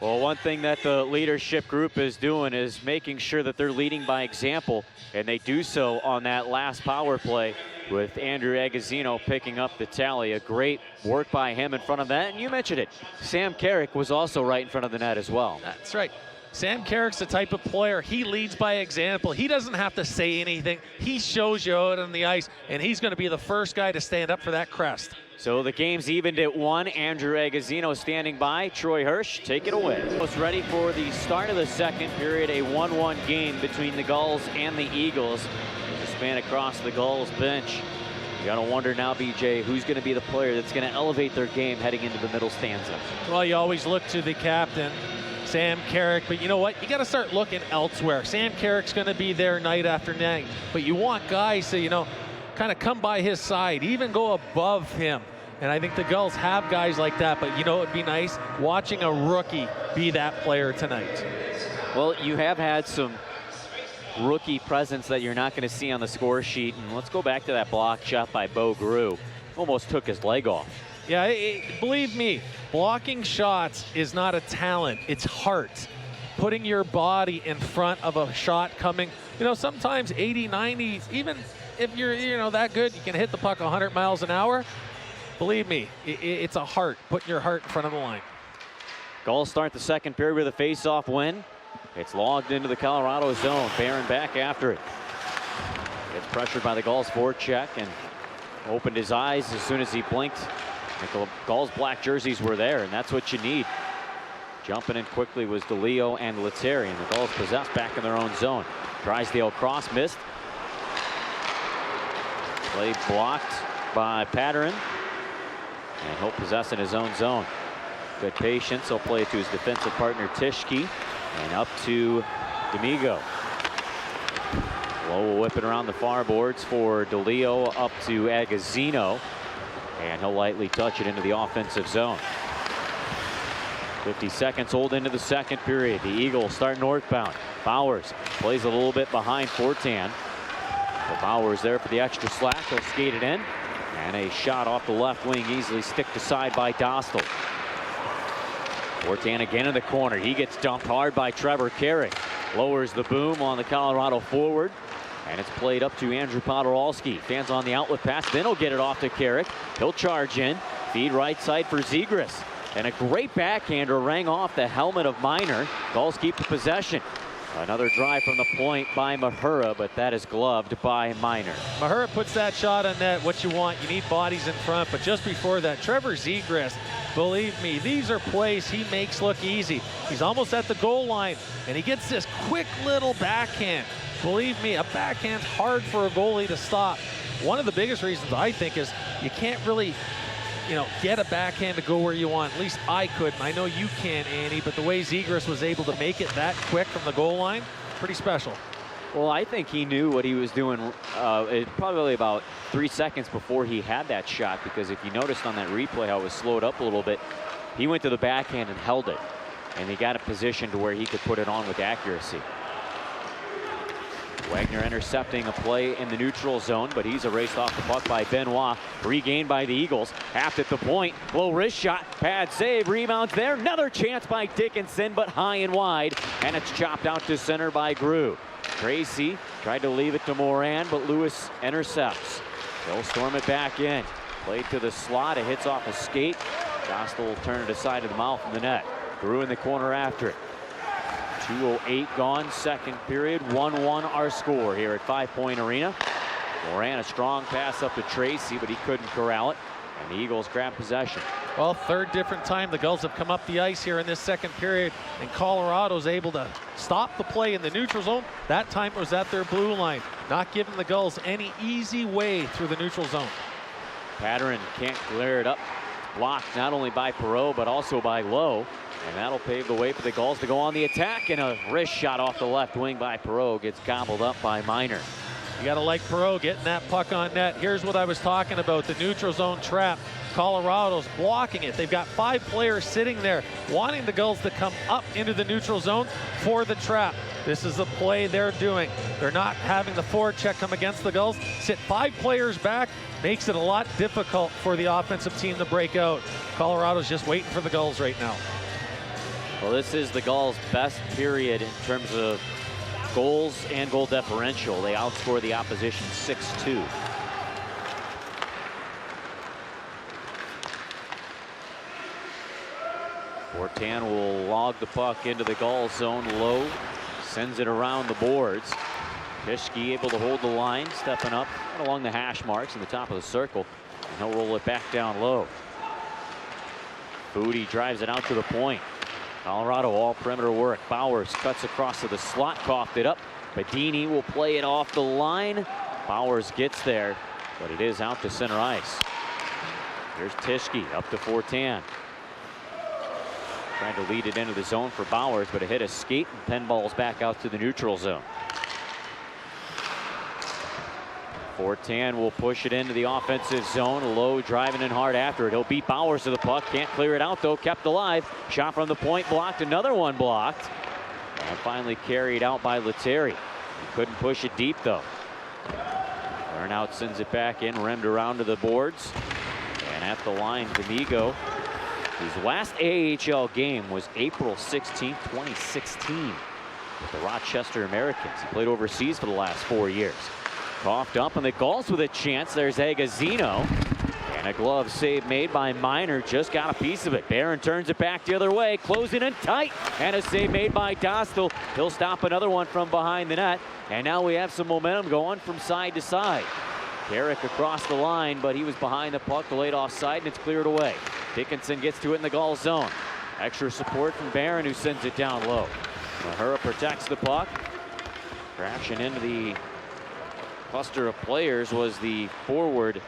Well, one thing that the leadership group is doing is making sure that they're leading by example, and they do so on that last power play with Andrew Agazzino picking up the tally. A great work by him in front of that, and you mentioned it. Sam Carrick was also right in front of the net as well. That's right. Sam Carrick's the type of player, he leads by example. He doesn't have to say anything. He shows you out on the ice, and he's going to be the first guy to stand up for that crest. So the game's evened at 1. Andrew Agazzino standing by. Troy Hirsch, take it away. Almost ready for the start of the second period, a 1-1 game between the Gulls and the Eagles. There's a span across the Gulls bench. You gotta wonder now, BJ, who's gonna be the player that's gonna elevate their game heading into the middle stanza? Well, you always look to the captain, Sam Carrick, but you know what? You got to start looking elsewhere. Sam Carrick's going to be there night after night, but you want guys to, you know, kind of come by his side, even go above him. And I think the Gulls have guys like that, but you know, it'd be nice watching a rookie be that player tonight. Well, you have had some rookie presence that you're not going to see on the score sheet. And let's go back to that block shot by Bo Grew. Almost took his leg off. Yeah, believe me, blocking shots is not a talent, it's heart. Putting your body in front of a shot coming, you know, sometimes 80, 90, even if you're, you know, that good, you can hit the puck 100 miles an hour. Believe me, it's a heart, putting your heart in front of the line. Gulls start the second period with a face-off win. It's logged into the Colorado zone. Barron back after it. Gets pressured by the Gulls forecheck and opened his eyes as soon as he blinked. The Gulls black jerseys were there, and that's what you need. Jumping in quickly was DeLeo and Lettieri, and the Gulls possessed back in their own zone. Drysdale cross missed. Play blocked by Patterin, and he'll possess in his own zone. Good patience. He'll play it to his defensive partner Tischke, and up to D'Amigo. Lowe will whip it around the far boards for DeLeo, up to Agazzino. And he'll lightly touch it into the offensive zone. 50 seconds old into the second period. The Eagles start northbound. Bowers plays a little bit behind Fortan. The Bowers there for the extra slack. He'll skate it in. And a shot off the left wing, easily sticked aside by Dostal. Fortan again in the corner. He gets dumped hard by Trevor Carrick. Lowers the boom on the Colorado forward. And it's played up to Andrew Podorowski. Fans on the outlet pass. Then he'll get it off to Carrick. He'll charge in. Feed right side for Zegras. And a great backhander rang off the helmet of Miner. Gulls keep the possession. Another drive from the point by Mahura, but that is gloved by Miner. Mahura puts that shot on net. What you want, you need bodies in front. But just before that, Trevor Zegras, believe me, these are plays he makes look easy. He's almost at the goal line, and he gets this quick little backhand. Believe me, a backhand's hard for a goalie to stop. One of the biggest reasons, I think, is you can't really, you know, get a backhand to go where you want. At least I couldn't. I know you can, Andy, but the way Zegras was able to make it that quick from the goal line, pretty special. Well, I think he knew what he was doing probably about 3 seconds before he had that shot, because if you noticed on that replay how it was slowed up a little bit, he went to the backhand and held it, and he got a position to where he could put it on with accuracy. Wagner intercepting a play in the neutral zone, but he's erased off the puck by Benoit. Regained by the Eagles. Half at the point. Low wrist shot. Pad save. Rebounds there. Another chance by Dickinson, but high and wide. And it's chopped out to center by Grew. Tracy tried to leave it to Moran, but Lewis intercepts. They'll storm it back in. Played to the slot. It hits off a skate. Dostal will turn it aside to the mouth of the net. Grew in the corner after it. 2:08 gone, second period, 1-1 our score here at 5 Point Arena. Moran a strong pass up to Tracy, but he couldn't corral it, and the Eagles grab possession. Well, third different time the Gulls have come up the ice here in this second period, and Colorado's able to stop the play in the neutral zone. That time it was at their blue line, not giving the Gulls any easy way through the neutral zone. Patterin can't clear it up. Blocked not only by Perreault, but also by Lowe. And that'll pave the way for the Gulls to go on the attack, and a wrist shot off the left wing by Perreault gets gobbled up by Miner. You got to like Perreault getting that puck on net. Here's what I was talking about, the neutral zone trap. Colorado's blocking it. They've got 5 players sitting there wanting the Gulls to come up into the neutral zone for the trap. This is the play they're doing. They're not having the forward check come against the Gulls. Sit 5 players back, makes it a lot difficult for the offensive team to break out. Colorado's just waiting for the Gulls right now. Well, this is the Gulls' best period in terms of goals and goal differential. They outscore the opposition 6-2. Fortan will log the puck into the Gulls zone low, sends it around the boards. Pischke able to hold the line, stepping up right along the hash marks in the top of the circle, and he'll roll it back down low. Foodie drives it out to the point. Colorado all perimeter work. Bowers cuts across to the slot, coughed it up. Bedini will play it off the line. Bowers gets there, but it is out to center ice. Here's Pischke up to Fortan. Trying to lead it into the zone for Bowers, but it hit a skate and pinballs back out to the neutral zone. Fortan will push it into the offensive zone. Low driving in hard after it. He'll beat Bowers to the puck. Can't clear it out though. Kept alive. Shot from the point blocked. Another one blocked. And finally carried out by Lettieri. He couldn't push it deep though. Burnout sends it back in. Rimmed around to the boards. And at the line, D'Amigo. His last AHL game was April 16, 2016 with the Rochester Americans. He played overseas for the last 4 years. Coughed up, and the Gulls with a chance. There's Agazino. And a glove save made by Miner. Just got a piece of it. Barron turns it back the other way. Closing in tight. And a save made by Dostal. He'll stop another one from behind the net. And now we have some momentum going from side to side. Carrick across the line, but he was behind the puck, delayed offside, and it's cleared away. Dickinson gets to it in the Gulls zone. Extra support from Barron, who sends it down low. Mahura protects the puck. Crashing into the cluster of players was the forward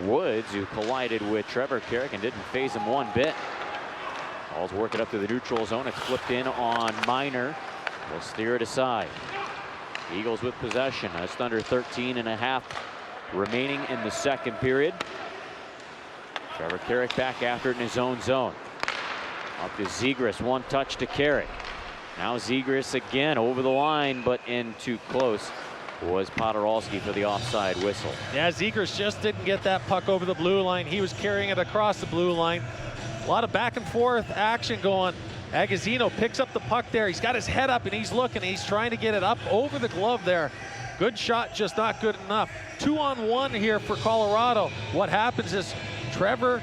Woods, who collided with Trevor Carrick and didn't phase him one bit. Ball's working up to the neutral zone. It's flipped in on Miner. We'll steer it aside. Eagles with possession. Just under 13.5 remaining in the second period. Trevor Carrick back after it in his own zone. Up to Zegras, one touch to Carrick. Now Zegras again over the line, but in too close was Podorowski for the offside whistle. Yeah, Zegras just didn't get that puck over the blue line. He was carrying it across the blue line. A lot of back and forth action going. Agazino picks up the puck there. He's got his head up and he's looking. He's trying to get it up over the glove there. Good shot, just not good enough. 2-on-1 here for Colorado. What happens is Trevor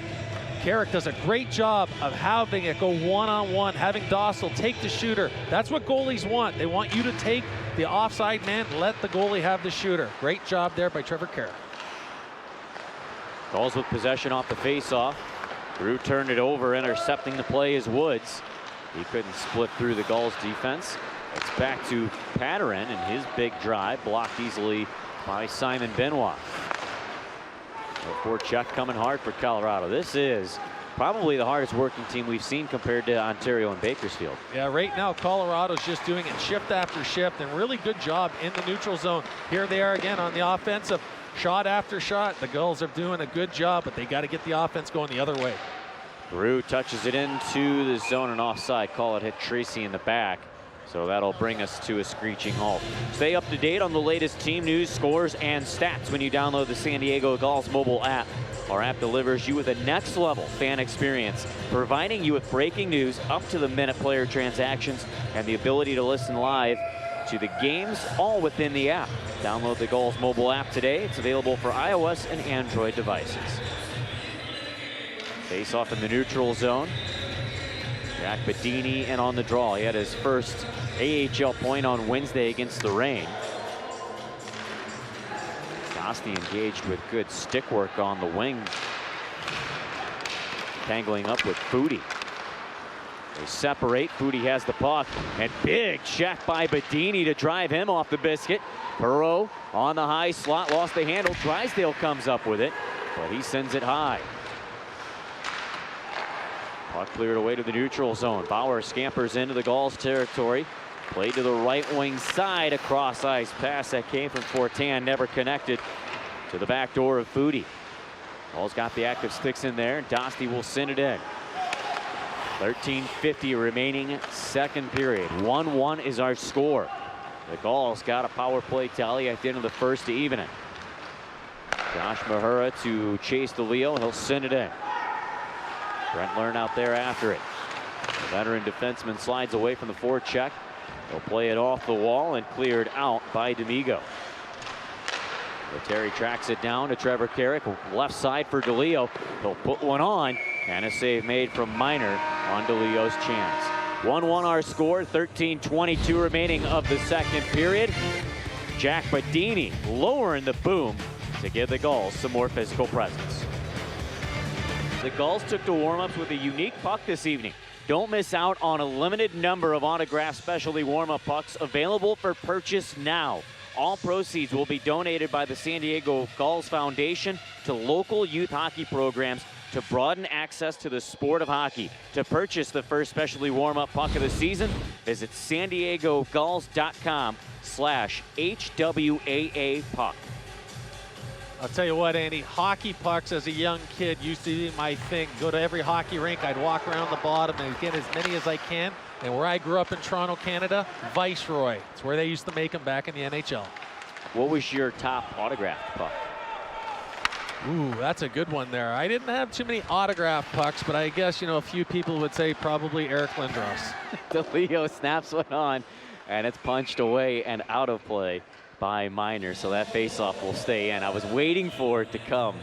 Carrick does a great job of having it go one-on-one, having Dostal take the shooter. That's what goalies want. They want you to take the offside man, let the goalie have the shooter. Great job there by Trevor Carrick. Gulls with possession off the faceoff. Drew turned it over. Intercepting the play is Woods. He couldn't split through the Gulls defense. It's back to Patterin and his big drive, blocked easily by Simon Benoit. Before check coming hard for Colorado. This is probably the hardest working team we've seen compared to Ontario and Bakersfield. Yeah, right now Colorado's just doing it shift after shift, and really good job in the neutral zone. Here they are again on the offensive, shot after shot. The Gulls are doing a good job, but they got to get the offense going the other way. Brew touches it into the zone and offside. Call it hit Tracy in the back. So that'll bring us to a screeching halt. Stay up to date on the latest team news, scores, and stats when you download the San Diego Gulls mobile app. Our app delivers you with a next level fan experience, providing you with breaking news, up to the minute player transactions, and the ability to listen live to the games all within the app. Download the Gulls mobile app today. It's available for iOS and Android devices. Face off in the neutral zone. Jack Bedini in on the draw. He had his first AHL point on Wednesday against the Reign. Gosti engaged with good stick work on the wing. Tangling up with Foodie. They separate. Foodie has the puck. And big check by Bedini to drive him off the biscuit. Perreault on the high slot. Lost the handle. Drysdale comes up with it, but he sends it high. Puck cleared away to the neutral zone. Bauer scampers into the Gulls territory. Played to the right wing side. A cross ice pass that came from Fortan, never connected to the back door of Foodie. Gulls got the active sticks in there. Dostie will send it in. 13:50 remaining second period. 1-1 is our score. The Gulls got a power play tally at the end of the first to even it. Josh Mahura to chase DeLeo. He'll send it in. Brent Learn out there after it. The veteran defenseman slides away from the forecheck. He'll play it off the wall and cleared out by D'Amigo. Terry tracks it down to Trevor Carrick. Left side for DeLeo. He'll put one on, and a save made from Minor on DeLeo's chance. 1-1 our score. 13:22 remaining of the second period. Jack Badini lowering the boom to give the Gulls some more physical presence. The Gulls took to warm-ups with a unique puck this evening. Don't miss out on a limited number of autographed specialty warm-up pucks available for purchase now. All proceeds will be donated by the San Diego Gulls Foundation to local youth hockey programs to broaden access to the sport of hockey. To purchase the first specialty warm-up puck of the season, visit sandiegogulls.com/HWAA puck. I'll tell you what, Andy, hockey pucks as a young kid used to be my thing. Go to every hockey rink, I'd walk around the bottom and get as many as I can. And where I grew up in Toronto, Canada, Viceroy. It's where they used to make them back in the NHL. What was your top autographed puck? Ooh, that's a good one there. I didn't have too many autographed pucks, but I guess, a few people would say probably Eric Lindros. DeLeo snaps one on, and it's punched away and out of play by Minor, so that faceoff will stay in. I was waiting for it to come.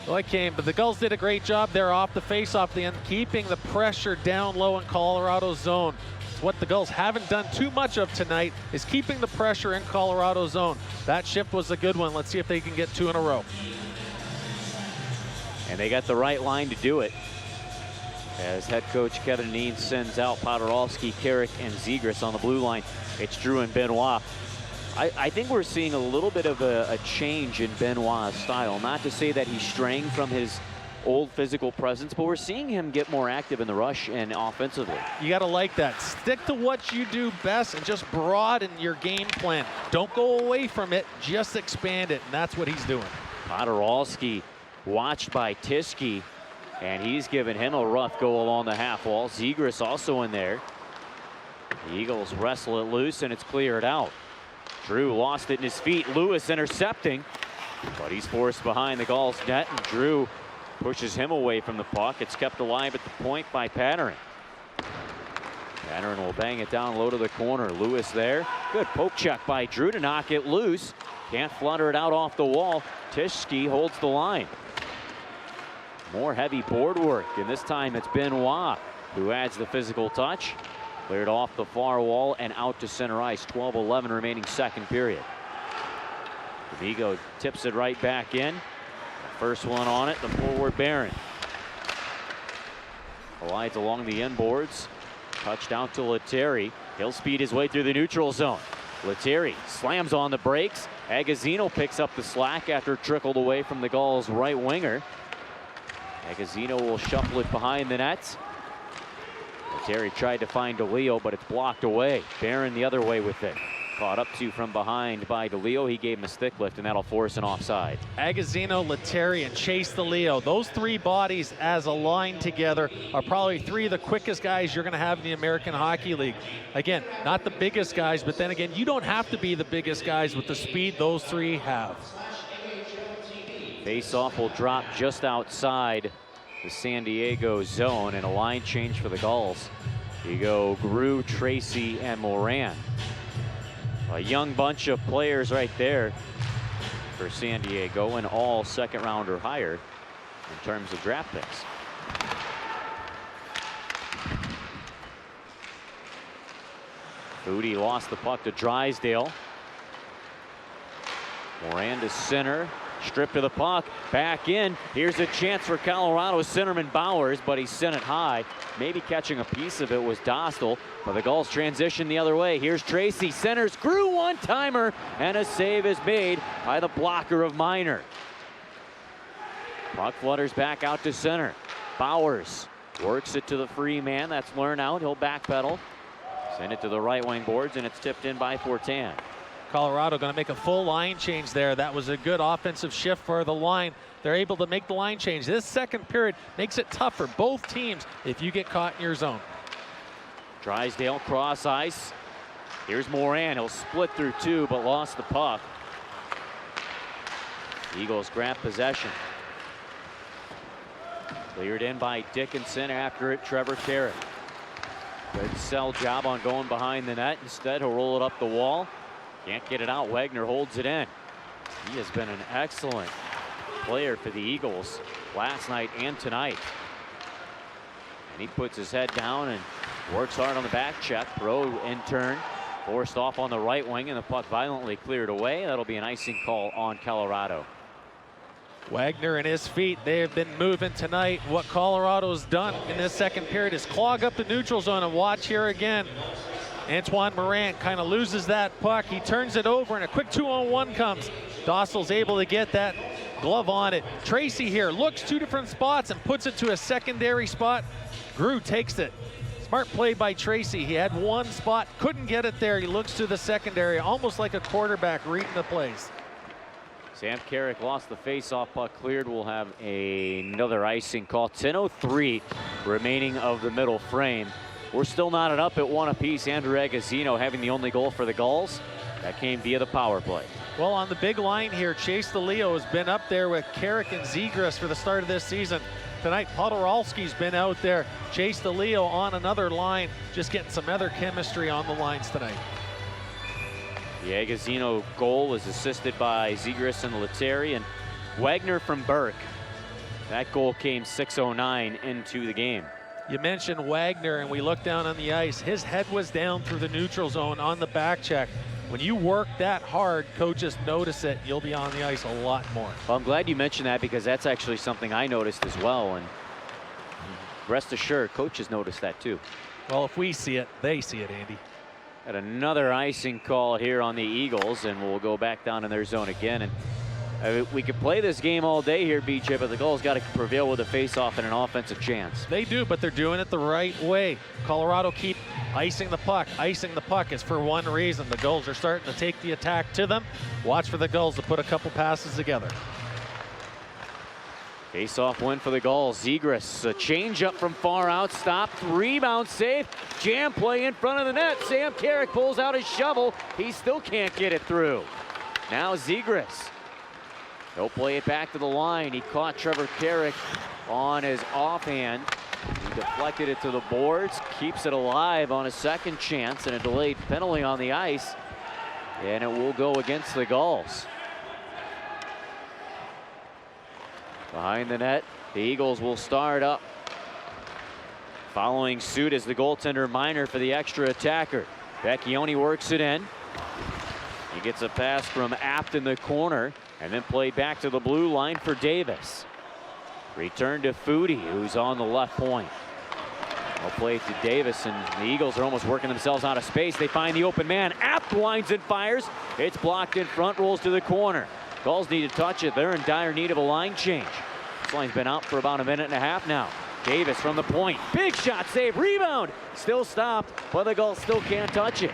Well, it came, but the Gulls did a great job there off the faceoff the end, keeping the pressure down low in Colorado's zone. It's what the Gulls haven't done too much of tonight, is keeping the pressure in Colorado's zone. That shift was a good one. Let's see if they can get 2 in a row. And they got the right line to do it, as head coach Kevin Neen sends out Podorowski, Carrick, and Zegras on the blue line. It's Drew and Benoit. I think we're seeing a little bit of a change in Benoit's style. Not to say that he's straying from his old physical presence, but we're seeing him get more active in the rush and offensively. You got to like that. Stick to what you do best and just broaden your game plan. Don't go away from it, just expand it, and that's what he's doing. Podorowski watched by Tischke, and he's given him a rough go along the half wall. Zegras also in there. The Eagles wrestle it loose, and it's cleared out. Drew lost it in his feet. Lewis intercepting, but he's forced behind the Gulls net, and Drew pushes him away from the puck. It's kept alive at the point by Patterin. Patterin will bang it down low to the corner. Lewis there. Good poke check by Drew to knock it loose. Can't flutter it out off the wall. Tischke holds the line. More heavy board work, and this time it's Benoit who adds the physical touch. Cleared off the far wall and out to center ice. 12:11 remaining second period. D'Amigo tips it right back in. First one on it, the forward Barron. Glides along the end boards. Touched out to Lettieri. He'll speed his way through the neutral zone. Lettieri slams on the brakes. Agazzino picks up the slack after trickled away from the Gulls' right winger. Agazzino will shuffle it behind the net. Terry tried to find DeLeo, but it's blocked away. Barron the other way with it. Caught up to from behind by DeLeo. He gave him a stick lift, and that'll force an offside. Agazzino, Lettieri, and Chase DeLeo. Those three bodies as a line together are probably three of the quickest guys you're going to have in the American Hockey League. Again, not the biggest guys, but then again, you don't have to be the biggest guys with the speed those three have. Face-off will drop just outside the San Diego zone, and a line change for the Gulls. You go Grew, Tracy, and Moran. A young bunch of players right there for San Diego, and all second round or higher in terms of draft picks. Foodie lost the puck to Drysdale. Moran to center. Stripped of the puck, back in. Here's a chance for Colorado centerman Bowers, but he sent it high. Maybe catching a piece of it was Dostal, but the Gulls transition the other way. Here's Tracy, centers, Grew one-timer, and a save is made by the blocker of Minor. Puck flutters back out to center. Bowers works it to the free man. That's Learn out. He'll backpedal. Send it to the right wing boards, and it's tipped in by Fortan. Colorado going to make a full line change there. That was a good offensive shift for the line. They're able to make the line change. This second period makes it tough for both teams if you get caught in your zone. Drysdale cross ice. Here's Moran. He'll split through two, but lost the puck. Eagles grab possession. Cleared in by Dickinson. After it, Trevor Carrick. Good sell job on going behind the net. Instead, he'll roll it up the wall. Can't get it out. Wagner holds it in. He has been an excellent player for the Eagles last night and tonight. And he puts his head down and works hard on the back check. Throw in turn. Forced off on the right wing, and the puck violently cleared away. That'll be an icing call on Colorado. Wagner and his feet, they have been moving tonight. What Colorado's done in this second period is clog up the neutral zone, and watch here again. Antoine Morant kind of loses that puck. He turns it over, and a quick 2-on-1 comes. Dostal's able to get that glove on it. Tracy here looks two different spots and puts it to a secondary spot. Grew takes it. Smart play by Tracy. He had one spot, couldn't get it there. He looks to the secondary, almost like a quarterback reading the plays. Sam Carrick lost the face-off, puck cleared. We'll have another icing call. 10:03 remaining of the middle frame. We're still knotted up at one apiece. Andrew Agazzino having the only goal for the Gulls. That came via the power play. Well, on the big line here, Chase DeLeo has been up there with Carrick and Zegras for the start of this season. Tonight, Podorowski's been out there. Chase DeLeo on another line, just getting some other chemistry on the lines tonight. The Agazzino goal was assisted by Zegras and Lettieri, and Wagner from Burke. That goal came 6:09 into the game. You mentioned Wagner, and we look down on the ice. His head was down through the neutral zone on the back check. When you work that hard, coaches notice it. You'll be on the ice a lot more. Well, I'm glad you mentioned that, because that's actually something I noticed as well. And rest assured, coaches noticed that too. Well, if we see it, they see it, Andy. Got another icing call here on the Eagles, and we'll go back down in their zone again. And we could play this game all day here, BJ, but the Gulls got to prevail with a face-off and an offensive chance. They do, but they're doing it the right way. Colorado keep icing the puck. Icing the puck is for one reason. The Gulls are starting to take the attack to them. Watch for the Gulls to put a couple passes together. Face-off win for the Gulls. Zegras, a change-up from far out, stopped, rebound safe, jam play in front of the net. Sam Carrick pulls out his shovel. He still can't get it through. Now Zegras. He'll play it back to the line. He caught Trevor Carrick on his offhand. He deflected it to the boards, keeps it alive on a second chance, and a delayed penalty on the ice. And it will go against the Gulls. Behind the net, the Eagles will start up. Following suit is the goaltender Miner for the extra attacker. Vecchione works it in. He gets a pass from Apt in the corner, and then played back to the blue line for Davis. Return to Foodie, who's on the left point. I'll play it to Davis, and the Eagles are almost working themselves out of space. They find the open man. Apt winds and fires. It's blocked in front, rolls to the corner. Gulls need to touch it. They're in dire need of a line change. This line's been out for about a minute and a half now. Davis from the point. Big shot, save, rebound. Still stopped, but the Gulls still can't touch it.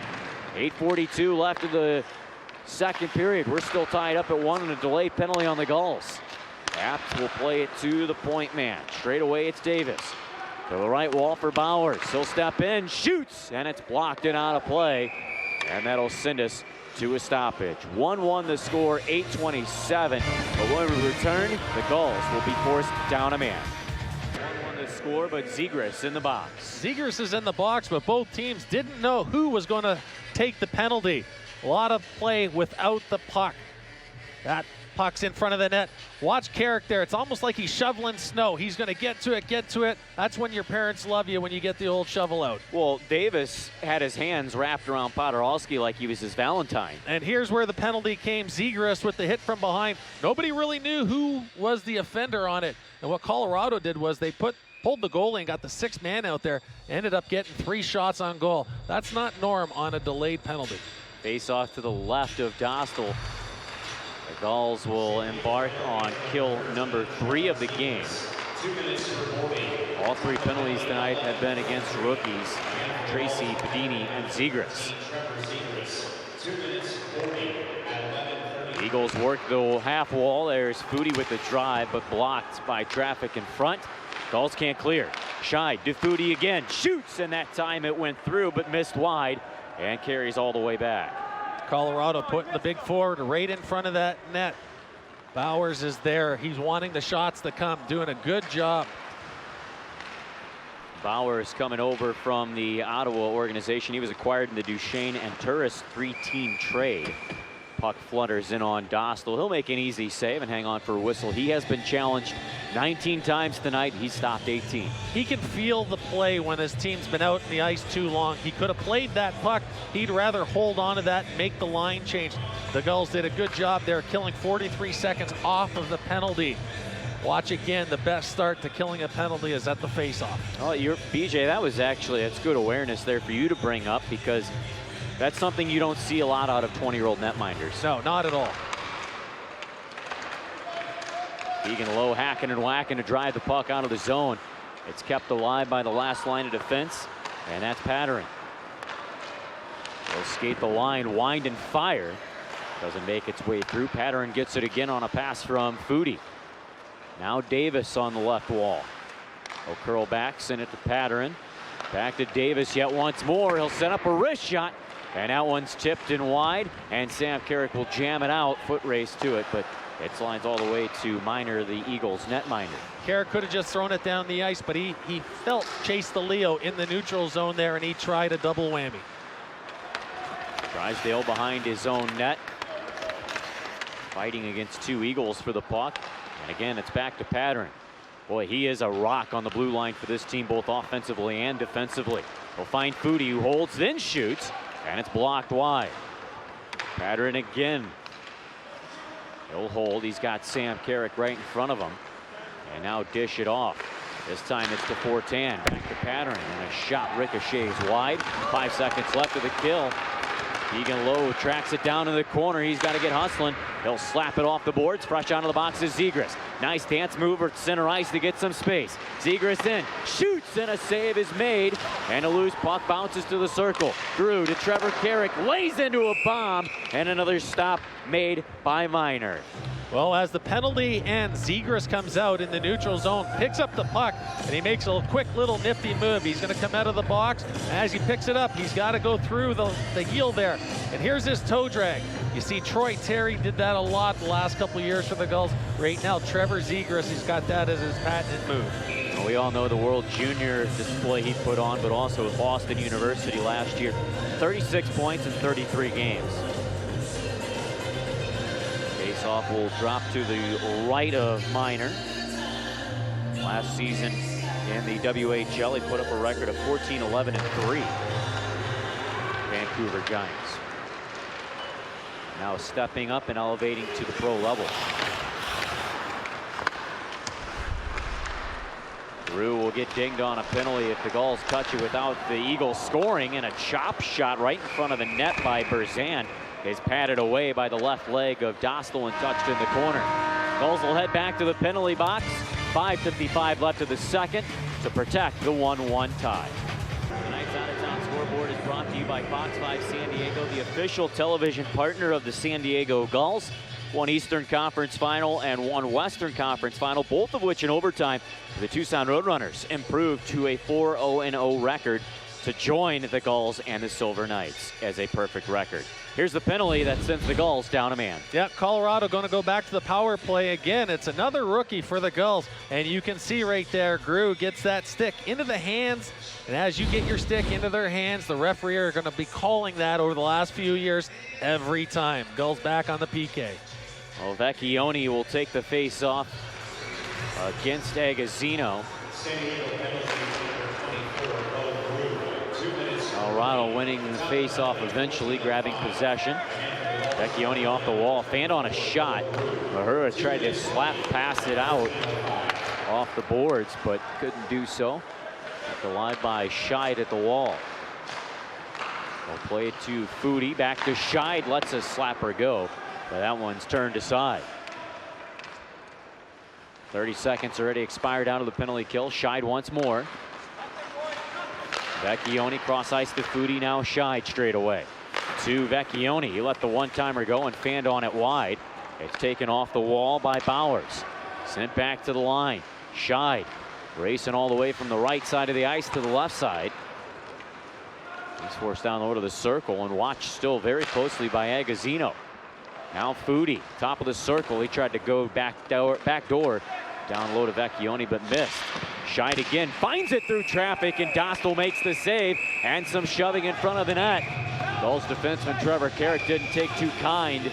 8:42 left in the second period. We're still tied up at one, and a delayed penalty on the Gulls. Apt will play it to the point man. Straight away, it's Davis. To the right wall for Bowers. He'll step in, shoots, and it's blocked and out of play. And that'll send us to a stoppage. 1-1 the score, 8:27. But when we return, the Gulls will be forced down a man. 1-1 the score, but Zegras in the box. Zegras is in the box, but both teams didn't know who was going to take the penalty. A lot of play without the puck. That puck's in front of the net. Watch Carrick there. It's almost like he's shoveling snow. He's going to get to it. That's when your parents love you, when you get the old shovel out. Well, Davis had his hands wrapped around Podorowski like he was his Valentine. And here's where the penalty came. Zegras with the hit from behind. Nobody really knew who was the offender on it. And what Colorado did was they pulled the goalie and got the sixth man out there. Ended up getting 3 shots on goal. That's not norm on a delayed penalty. Face off to the left of Dostal. The Gulls will embark on kill number 3 of the game. All 3 penalties tonight have been against rookies, Tracy, Padini, and Zegras. Eagles work the half wall. There's Foudy with the drive, but blocked by traffic in front. Gulls can't clear. Scheid to Foudy again. Shoots, and that time it went through, but missed wide and carries all the way back. Colorado putting the big forward right in front of that net. Bowers is there. He's wanting the shots to come, doing a good job. Bowers coming over from the Ottawa organization. He was acquired in the Duchesne and Turris 3-team trade. Puck flutters in on Dostal. He'll make an easy save and hang on for a whistle. He has been challenged 19 times tonight. He stopped 18. He can feel the play when his team's been out in the ice too long. He could have played that puck. He'd rather hold on to that and make the line change. The Gulls did a good job there, killing 43 seconds off of the penalty. Watch again, the best start to killing a penalty is at the faceoff. Oh, BJ, that's good awareness there for you to bring up, because that's something you don't see a lot out of 20-year-old netminders. No, not at all. Egan Lowe hacking and whacking to drive the puck out of the zone. It's kept alive by the last line of defense, and that's Pattern. They'll skate the line, wind and fire. Doesn't make its way through. Pattern gets it again on a pass from Foudy. Now Davis on the left wall. He'll curl back, send it to Pattern. Back to Davis yet once more. He'll set up a wrist shot, and that one's tipped and wide, and Sam Carrick will jam it out. Foot race to it, but it slides all the way to Miner, the Eagles netminder. Carrick could have just thrown it down the ice, but he felt Chase the Leo in the neutral zone there, and he tried a double whammy. Drysdale behind his own net, fighting against two Eagles for the puck. And again, it's back to Pattern. Boy, he is a rock on the blue line for this team, both offensively and defensively. He'll find Foudy, who holds, then shoots, and it's blocked wide. Pattern again. He'll hold. He's got Sam Carrick right in front of him. And now dish it off. This time it's to Fortan. Back to Pattern, and a shot ricochets wide. 5 seconds left of the kill. Egan Lowe tracks it down in the corner. He's got to get hustling. He'll slap it off the boards. Fresh onto the box is Zegras. Nice dance move at center ice to get some space. Zegras in, shoots, and a save is made. And a loose puck bounces to the circle. Through to Trevor Carrick, lays into a bomb, and another stop made by Miner. Well, as the penalty ends, Zegras comes out in the neutral zone, picks up the puck, and he makes a quick little nifty move. He's going to come out of the box. As he picks it up, he's got to go through the heel there. And here's his toe drag. You see Troy Terry did that a lot the last couple of years for the Gulls. Right now, Trevor Zegras, he's got that as his patented move. Well, we all know the World Junior display he put on, but also at Boston University last year. 36 points in 33 games. Faceoff will drop to the right of Miner. Last season in the WHL, he put up a record of 14-11-3. Vancouver Giants. Now stepping up and elevating to the pro level. Drew will get dinged on a penalty if the Gulls touch it without the Eagles scoring, and a chop shot right in front of the net by Berzan is patted away by the left leg of Dostal and touched in the corner. Gulls will head back to the penalty box. 5:55 left of the second to protect the 1-1 tie. Tonight's out-of-town scoreboard is brought to you by Fox 5 San Diego, the official television partner of the San Diego Gulls. One Eastern Conference final and one Western Conference final, both of which in overtime. The Tucson Roadrunners improved to a 4-0-0 record to join the Gulls and the Silver Knights as a perfect record. Here's the penalty that sends the Gulls down a man. Yeah, Colorado going to go back to the power play again. It's another rookie for the Gulls, and you can see right there, Grew gets that stick into the hands, and as you get your stick into their hands, the referee are going to be calling that over the last few years every time. Gulls back on the PK. Well, Vecchione will take the face off against Agazino. Colorado winning the face-off eventually, grabbing possession. Vecchione off the wall, fanned on a shot. Mahura tried to slap pass it out off the boards, but couldn't do so. Denied by Scheid at the wall. They'll play it to Foudy, back to Scheid, lets a slapper go, but that one's turned aside. 30 seconds already expired out of the penalty kill. Scheid once more. Vecchione cross ice to Foudy, now Scheid straight away. To Vecchione, he let the one-timer go and fanned on it wide. It's taken off the wall by Bowers. Sent back to the line. Scheid racing all the way from the right side of the ice to the left side. He's forced down low to the circle and watched still very closely by Agazino. Now Foodie, top of the circle. He tried to go back door down low to Vecchione, but missed. Scheid again, finds it through traffic, and Dostal makes the save, and some shoving in front of the net. Gulls defenseman Trevor Carrick didn't take too kind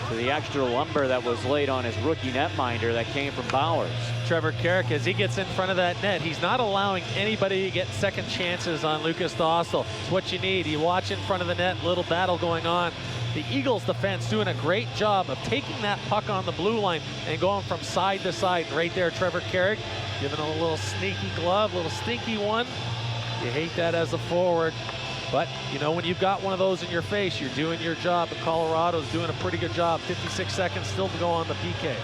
to the extra lumber that was laid on his rookie netminder that came from Bowers. Trevor Carrick, as he gets in front of that net, he's not allowing anybody to get second chances on Lukas Dostal. It's what you need. You watch in front of the net, little battle going on. The Eagles defense doing a great job of taking that puck on the blue line and going from side to side. And right there, Trevor Carrick giving a little sneaky glove, a little stinky one. You hate that as a forward. But, you know, when you've got one of those in your face, you're doing your job. And Colorado's doing a pretty good job. 56 seconds still to go on the PK.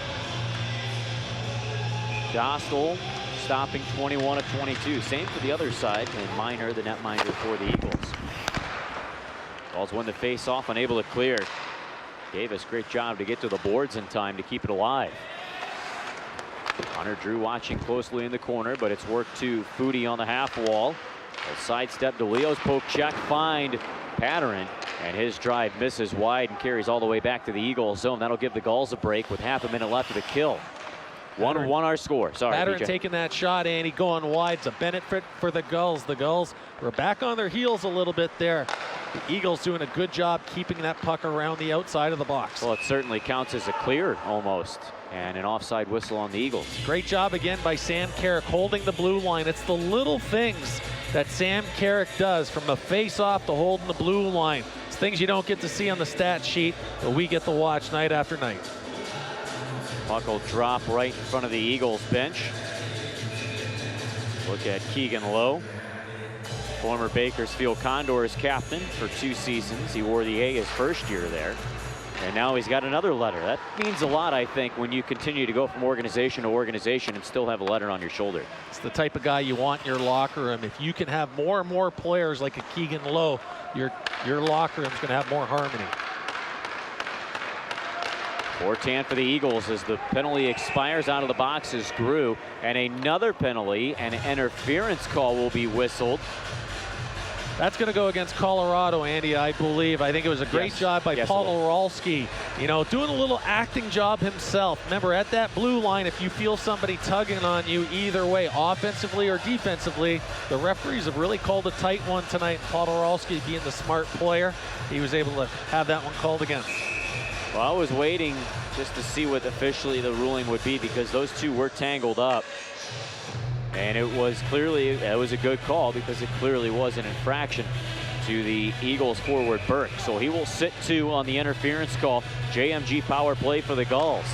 Dostal stopping 21 of 22. Same for the other side. And Miner, the netminder for the Eagles. Gulls win the face-off, unable to clear. Davis, great job to get to the boards in time to keep it alive. Hunter Drew watching closely in the corner, but it's worked to Foodie on the half wall. A sidestep to Leo's poke check, find Patterson, and his drive misses wide and carries all the way back to the Eagles zone. That'll give the Gulls a break with half a minute left of the kill. 1-1 our score. Sorry, Patterson taking that shot, Andy, going wide. It's a benefit for the Gulls. The Gulls were back on their heels a little bit there. The Eagles doing a good job keeping that puck around the outside of the box. Well, it certainly counts as a clear almost, and an offside whistle on the Eagles. Great job again by Sam Carrick holding the blue line. It's the little things that Sam Carrick does, from the face-off to holding the blue line. It's things you don't get to see on the stat sheet, but we get to watch night after night. Puck will drop right in front of the Eagles bench. Look at Keegan Lowe, former Bakersfield Condors captain for 2 seasons. He wore the A his first year there. And now he's got another letter. That means a lot, I think, when you continue to go from organization to organization and still have a letter on your shoulder. It's the type of guy you want in your locker room. If you can have more and more players like a Keegan Lowe, your locker room's going to have more harmony. Fortan for the Eagles as the penalty expires. Out of the box is Grew, and another penalty, an interference call will be whistled. That's going to go against Colorado, Andy, I believe. I think it was a great job by Paul Oralski. You know, doing a little acting job himself. Remember, at that blue line, if you feel somebody tugging on you either way, offensively or defensively, the referees have really called a tight one tonight. Paul Oralski, being the smart player, he was able to have that one called against. Well, I was waiting just to see what officially the ruling would be, because those two were tangled up. And it was clearly, it was a good call, because it clearly was an infraction to the Eagles forward Burke. So he will sit 2 on the interference call. JMG power play for the Gulls.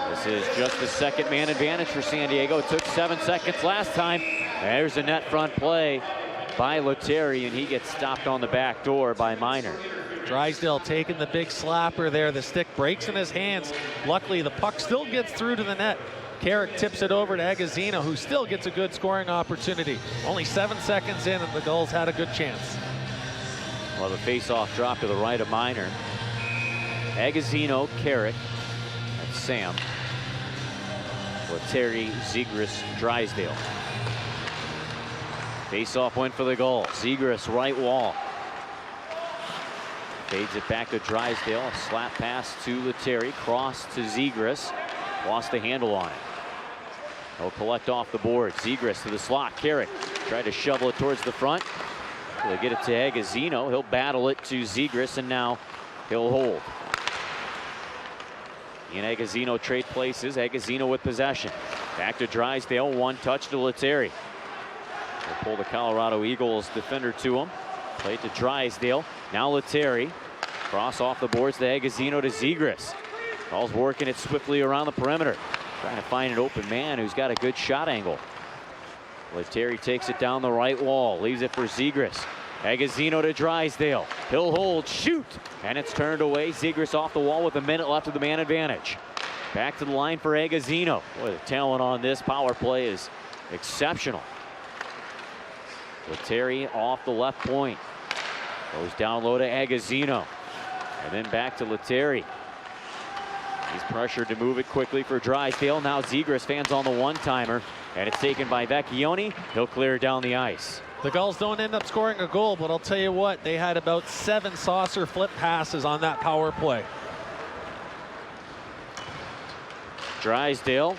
This is just the second man advantage for San Diego. It took 7 seconds last time. There's a net front play by Lettieri, and he gets stopped on the back door by Miner. Drysdale taking the big slapper there. The stick breaks in his hands. Luckily, the puck still gets through to the net. Carrick tips it over to Agazino, who still gets a good scoring opportunity. Only 7 seconds in, and the Gulls had a good chance. Well, the face-off drop to the right of Miner. Agazino, Carrick, and Sam. Lettieri, Zegras, Drysdale. Face-off went for the Gulls. Zegras, right wall. Fades it back to Drysdale. A slap pass to Lettieri. Cross to Zegras. Lost the handle on it. He'll collect off the board. Zegras to the slot. Carrick tried to shovel it towards the front. They'll get it to Agazino. He'll battle it to Zegras, and now he'll hold. And Agazino trade places. Agazino with possession. Back to Drysdale. One touch to Lettieri. They'll pull the Colorado Eagles defender to him. Play to Drysdale. Now Lettieri. Cross off the boards to Agazino to Zegras. Gulls working it swiftly around the perimeter. Trying to find an open man who's got a good shot angle. Lettieri takes it down the right wall. Leaves it for Zegras. Agazino to Drysdale. He'll hold, shoot, and it's turned away. Zegras off the wall with a minute left of the man advantage. Back to the line for Agazino. Boy, the talent on this power play is exceptional. Lettieri off the left point. Goes down low to Agazino. And then back to Lettieri. He's pressured to move it quickly for Drysdale. Now Zegras fans on the one-timer, and it's taken by Vecchione. He'll clear down the ice. The Gulls don't end up scoring a goal, but I'll tell you what, they had about 7 saucer flip passes on that power play. Drysdale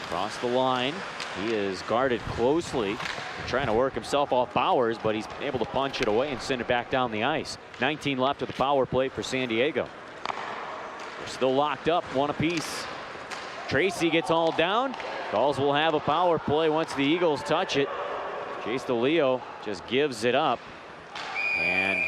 across the line. He is guarded closely, trying to work himself off Bowers, but he's able to punch it away and send it back down the ice. 19 left of the power play for San Diego. They're still locked up, one apiece. Tracy gets all down. Gulls will have a power play once the Eagles touch it. Chase DeLeo just gives it up, and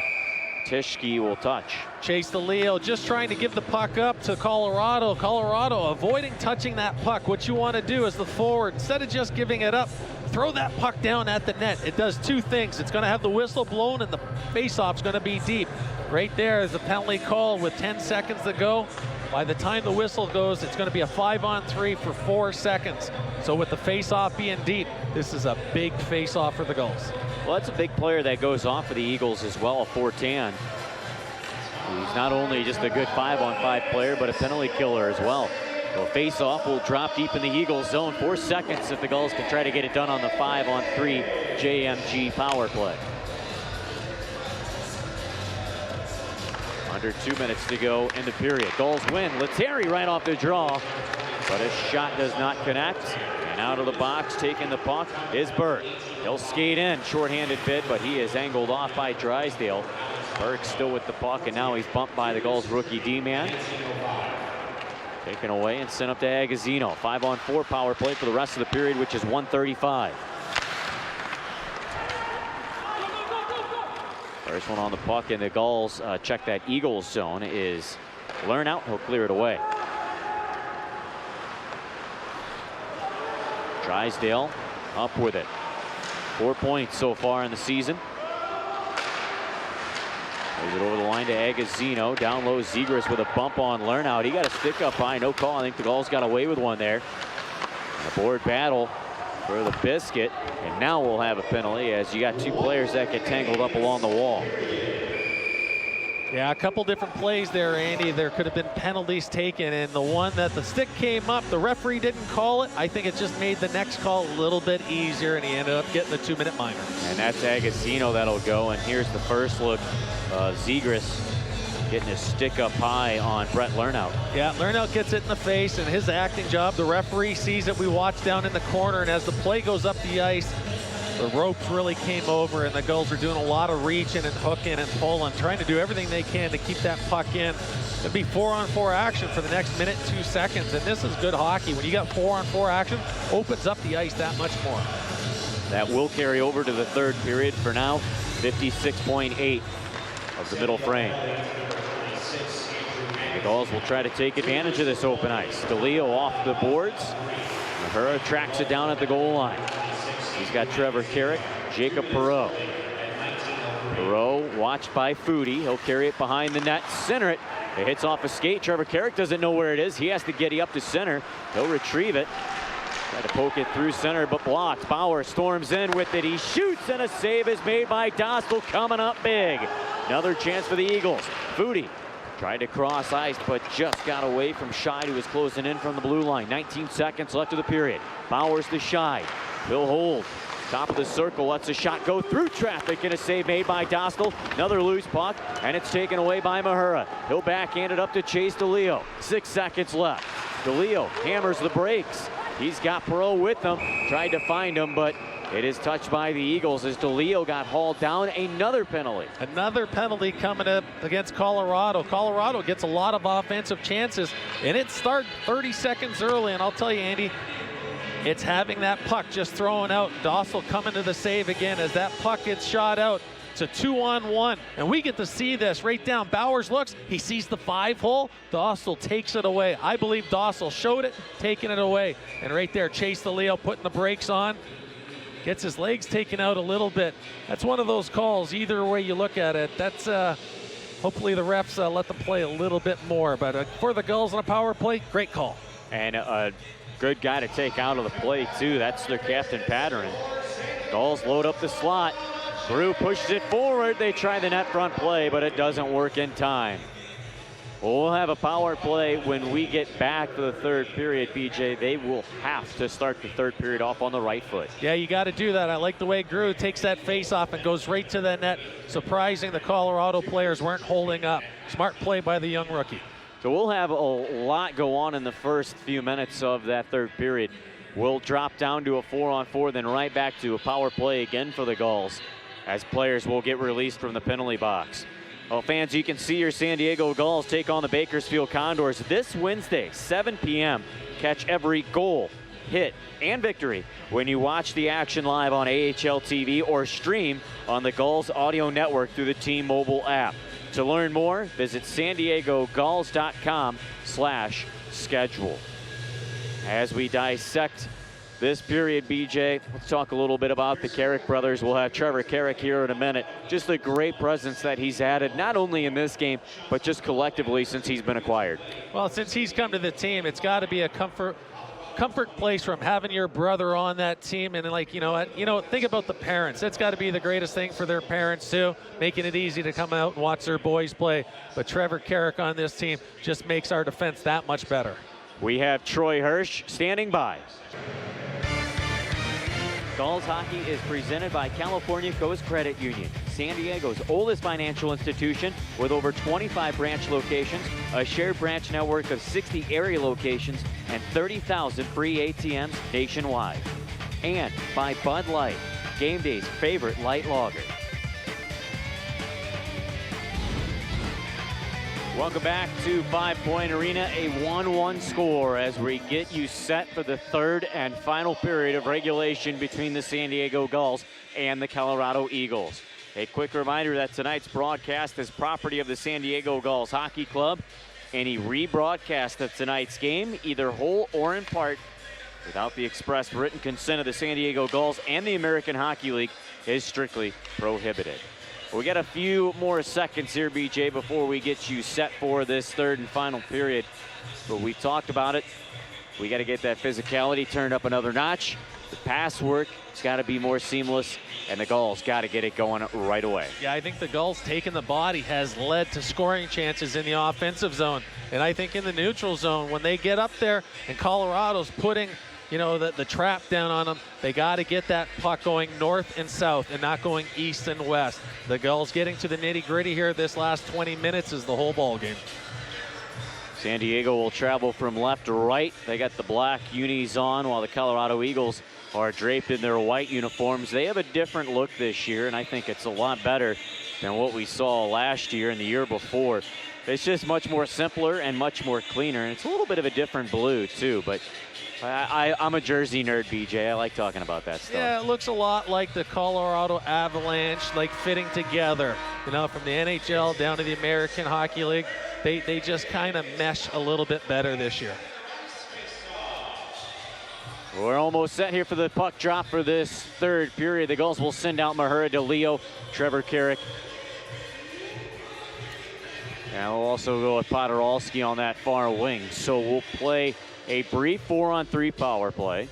Tischke will touch. Chase DeLeo just trying to give the puck up to Colorado. Colorado avoiding touching that puck. What you want to do as the forward, instead of just giving it up, throw that puck down at the net. It does 2 things. It's going to have the whistle blown, and the faceoff's going to be deep. Right there is the penalty call with 10 seconds to go. By the time the whistle goes, it's going to be a 5-on-3 for 4 seconds. So with the faceoff being deep, this is a big faceoff for the Gulls. Well, that's a big player that goes off for the Eagles as well, Fortan. He's not only just a good 5-on-5 player, but a penalty killer as well. So faceoff will drop deep in the Eagles zone. 4 seconds if the Gulls can try to get it done on the 5-on-3 JMG power play. Under 2 minutes to go in the period. Gulls win. Lettieri right off the draw, but his shot does not connect. And out of the box, taking the puck is Burke. He'll skate in, shorthanded bid, but he is angled off by Drysdale. Burke still with the puck, and now he's bumped by the Gulls rookie D-man. Taken away and sent up to Agazzino. 5-on-4 power play for the rest of the period, which is 1:35. First one on the puck, and the Gulls check that Eagles zone is Lernout. He'll clear it away. Drysdale up with it. 4 points so far in the season. Moves it over the line to Agazzino. Down low, Zegras with a bump on Lernout. He got a stick up high, no call. I think the Gulls got away with one there. And a board battle for the biscuit, and now we'll have a penalty as you got 2 players that get tangled up along the wall. Yeah, a couple different plays there, Andy. There could have been penalties taken, and the one that the stick came up, the referee didn't call it. I think it just made the next call a little bit easier, and he ended up getting the 2-minute minor. And that's Agazzino that'll go, and here's the first look of Zegras getting his stick up high on Brett Lernout. Yeah, Lernout gets it in the face, and his acting job, the referee sees it. We watch down in the corner, and as the play goes up the ice, the ropes really came over, and the Gulls are doing a lot of reaching and hooking and pulling, trying to do everything they can to keep that puck in. It'll be 4-on-4 action for the next minute, 2 seconds, and this is good hockey. When you got 4-on-4 action, opens up the ice that much more. That will carry over to the third period. For now, 56.8 of the middle frame. The Gulls will try to take advantage of this open ice. DeLeo off the boards. Mahura tracks it down at the goal line. He's got Trevor Carrick, Jacob Perreault. Perreault watched by Foodie. He'll carry it behind the net, center it. It hits off a skate. Trevor Carrick doesn't know where it is. He has to get up to center. He'll retrieve it. Try to poke it through center, but blocked. Bauer storms in with it. He shoots, and a save is made by Dostal, coming up big. Another chance for the Eagles. Foodie tried to cross ice, but just got away from Scheid, who was closing in from the blue line. 19 seconds left of the period. Bowers to Scheid. He'll hold. Top of the circle, lets a shot go through traffic, and a save made by Dostal. Another loose puck, and it's taken away by Mahura. He'll backhand it up to Chase DeLeo. 6 seconds left. DeLeo hammers the brakes. He's got Perreault with him. Tried to find him, but it is touched by the Eagles as DeLeo got hauled down. Another penalty. Another penalty coming up against Colorado. Colorado gets a lot of offensive chances, and it started 30 seconds early, and I'll tell you, Andy, it's having that puck just thrown out. Dostal coming to the save again as that puck gets shot out. It's a 2-on-1, and we get to see this right down. Bowers looks, he sees the 5-hole. Dostal takes it away. I believe Dostal showed it, taking it away. And right there, Chase DeLeo putting the brakes on. Gets his legs taken out a little bit. That's one of those calls, either way you look at it. That's hopefully the refs let them play a little bit more. But for the Gulls on a power play, great call. And a good guy to take out of the play, too. That's their captain, Patterson. Gulls load up the slot. Brew pushes it forward. They try the net front play, but it doesn't work in time. We'll have a power play when we get back to the third period, BJ. They will have to start the third period off on the right foot. Yeah, you got to do that. I like the way Grew takes that face off and goes right to the net. Surprising the Colorado players weren't holding up. Smart play by the young rookie. So we'll have a lot go on in the first few minutes of that third period. We'll drop down to a 4-on-4, then right back to a power play again for the Gulls as players will get released from the penalty box. Well, fans, you can see your San Diego Gulls take on the Bakersfield Condors this Wednesday, 7 p.m. Catch every goal, hit, and victory when you watch the action live on AHL TV or stream on the Gulls audio network through the T-Mobile app. To learn more, visit sandiegogulls.com/schedule. As we dissect this period, BJ, let's talk a little bit about the Carrick brothers. We'll have Trevor Carrick here in a minute. Just the great presence that he's added, not only in this game, but just collectively since he's been acquired. Well, since he's come to the team, it's got to be a comfort place from having your brother on that team. And like, think about the parents. That's got to be the greatest thing for their parents too, making it easy to come out and watch their boys play. But Trevor Carrick on this team just makes our defense that much better. We have Troy Hirsch standing by. Gulls hockey is presented by California Coast Credit Union, San Diego's oldest financial institution with over 25 branch locations, a shared branch network of 60 area locations, and 30,000 free ATMs nationwide. And by Bud Light, game day's favorite light lager. Welcome back to 5 Point Arena, a 1-1 score as we get you set for the third and final period of regulation between the San Diego Gulls and the Colorado Eagles. A quick reminder that tonight's broadcast is property of the San Diego Gulls Hockey Club. Any rebroadcast of tonight's game, either whole or in part, without the express written consent of the San Diego Gulls and the American Hockey League, is strictly prohibited. We got a few more seconds here, BJ, before we get you set for this third and final period. But we talked about it. We got to get that physicality turned up another notch. The pass work, it's got to be more seamless, and the Gulls got to get it going right away. Yeah, I think the Gulls taking the body has led to scoring chances in the offensive zone. And I think in the neutral zone, when they get up there and Colorado's putting the trap down on them, they got to get that puck going north and south and not going east and west. The Gulls getting to the nitty-gritty here this last 20 minutes is the whole ball game. San Diego will travel from left to right. They got the black unis on while the Colorado Eagles are draped in their white uniforms. They have a different look this year, and I think it's a lot better than what we saw last year and the year before. It's just much more simpler and much more cleaner, and it's a little bit of a different blue too, but I'm a jersey nerd, BJ. I like talking about that stuff. Yeah, it looks a lot like the Colorado Avalanche, like fitting together. From the NHL down to the American Hockey League, they just kind of mesh a little bit better this year. We're almost set here for the puck drop for this third period. The Gulls will send out Mahura, DeLeo, Trevor Carrick. And we'll also go with Podorowski on that far wing. So we'll play a brief 4-on-3 power play.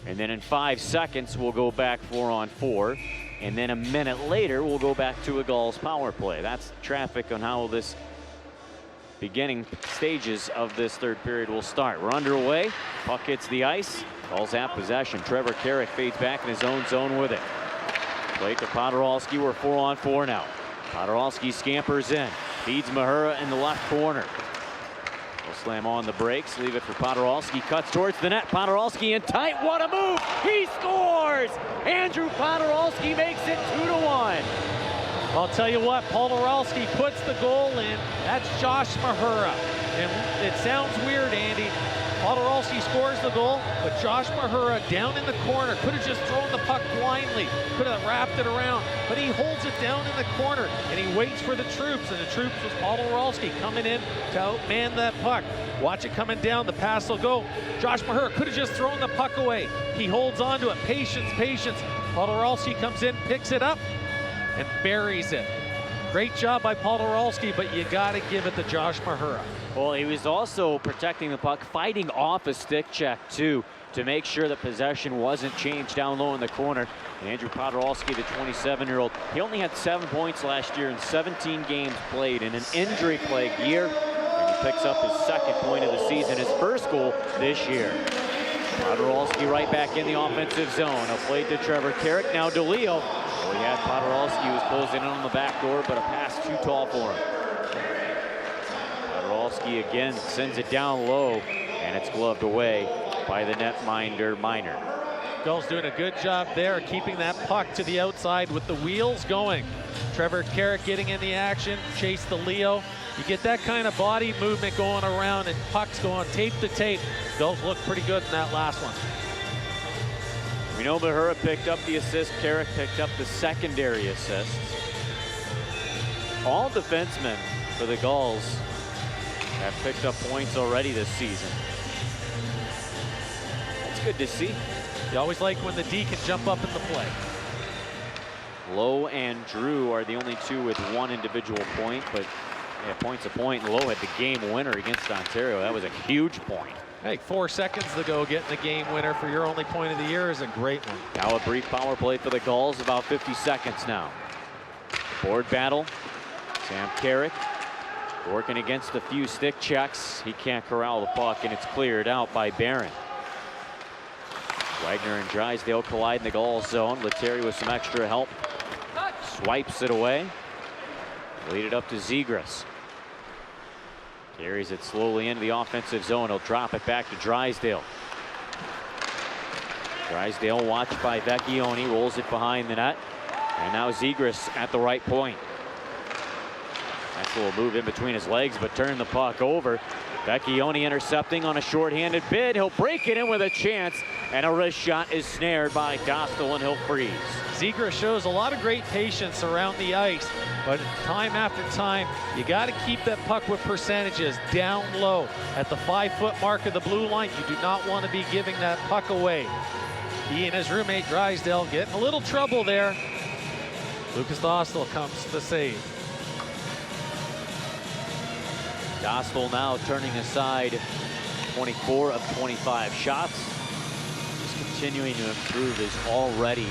And then in 5 seconds, we'll go back 4-on-4. And then a minute later, we'll go back to a Gulls power play. That's traffic on how this beginning stages of this third period will start. We're underway. Puck hits the ice. Gulls have possession. Trevor Carrick fades back in his own zone with it. Play to Podorowski. We're 4-on-4 now. Podorowski scampers in. Feeds Mahura in the left corner. Will slam on the brakes. Leave it for Podorowski. Cuts towards the net. Podorowski in tight. What a move! He scores! Andrew Podorowski makes it 2-1. I'll tell you what, Podorowski puts the goal in. That's Josh Mahura. And it sounds weird, Andy. Podorowski scores the goal, but Josh Mahura down in the corner could have just thrown the puck blindly, could have wrapped it around, but he holds it down in the corner and he waits for the troops, and the troops was Podorowski coming in to outman that puck. Watch it coming down, the pass will go. Josh Mahura could have just thrown the puck away. He holds on to it, patience. Podorowski comes in, picks it up, and buries it. Great job by Podorowski, but you got to give it to Josh Mahura. Well, he was also protecting the puck, fighting off a stick check, too, to make sure that possession wasn't changed down low in the corner. And Andrew Podorowski, the 27-year-old, he only had 7 points last year in 17 games played in an injury-plagued year. And picks up his second point of the season, his first goal this year. Podorowski right back in the offensive zone. A play to Trevor Carrick, now DeLeo. Well, he had Podorowski, who was closing in on the back door, but a pass too tall for him. Podorowski again sends it down low, and it's gloved away by the netminder Miner. Gulls doing a good job there, keeping that puck to the outside with the wheels going. Trevor Carrick getting in the action, chase the Leo. You get that kind of body movement going around and pucks going tape to tape. Gulls look pretty good in that last one. We know Mahura picked up the assist. Carrick picked up the secondary assist. All defensemen for the Gulls have picked up points already this season. That's good to see. You always like when the D can jump up in the play. Lowe and Drew are the only two with one individual point, but yeah, point's a point. Lowe had the game winner against Ontario. That was a huge point. Hey, 4 seconds to go, getting the game winner for your only point of the year is a great one. Now a brief power play for the Gulls, about 50 seconds now. Board battle. Sam Carrick working against a few stick checks. He can't corral the puck, and it's cleared out by Barron. Wagner and Drysdale collide in the Gulls zone. Lettieri with some extra help swipes it away. Lead it up to Zegras. Carries it slowly into the offensive zone. He'll drop it back to Drysdale. Drysdale watched by Vecchione, rolls it behind the net. And now Zegras at the right point. Nice little move in between his legs, but turned the puck over. Vecchione intercepting on a shorthanded bid. He'll break it in with a chance, and a wrist shot is snared by Dostal, and he'll freeze. Zegras shows a lot of great patience around the ice, but time after time, you got to keep that puck with percentages down low. At the 5-foot mark of the blue line, you do not want to be giving that puck away. He and his roommate Drysdale getting a little trouble there. Lucas Dostal comes to the save. Dostal now turning aside 24 of 25 shots. He's continuing to improve his already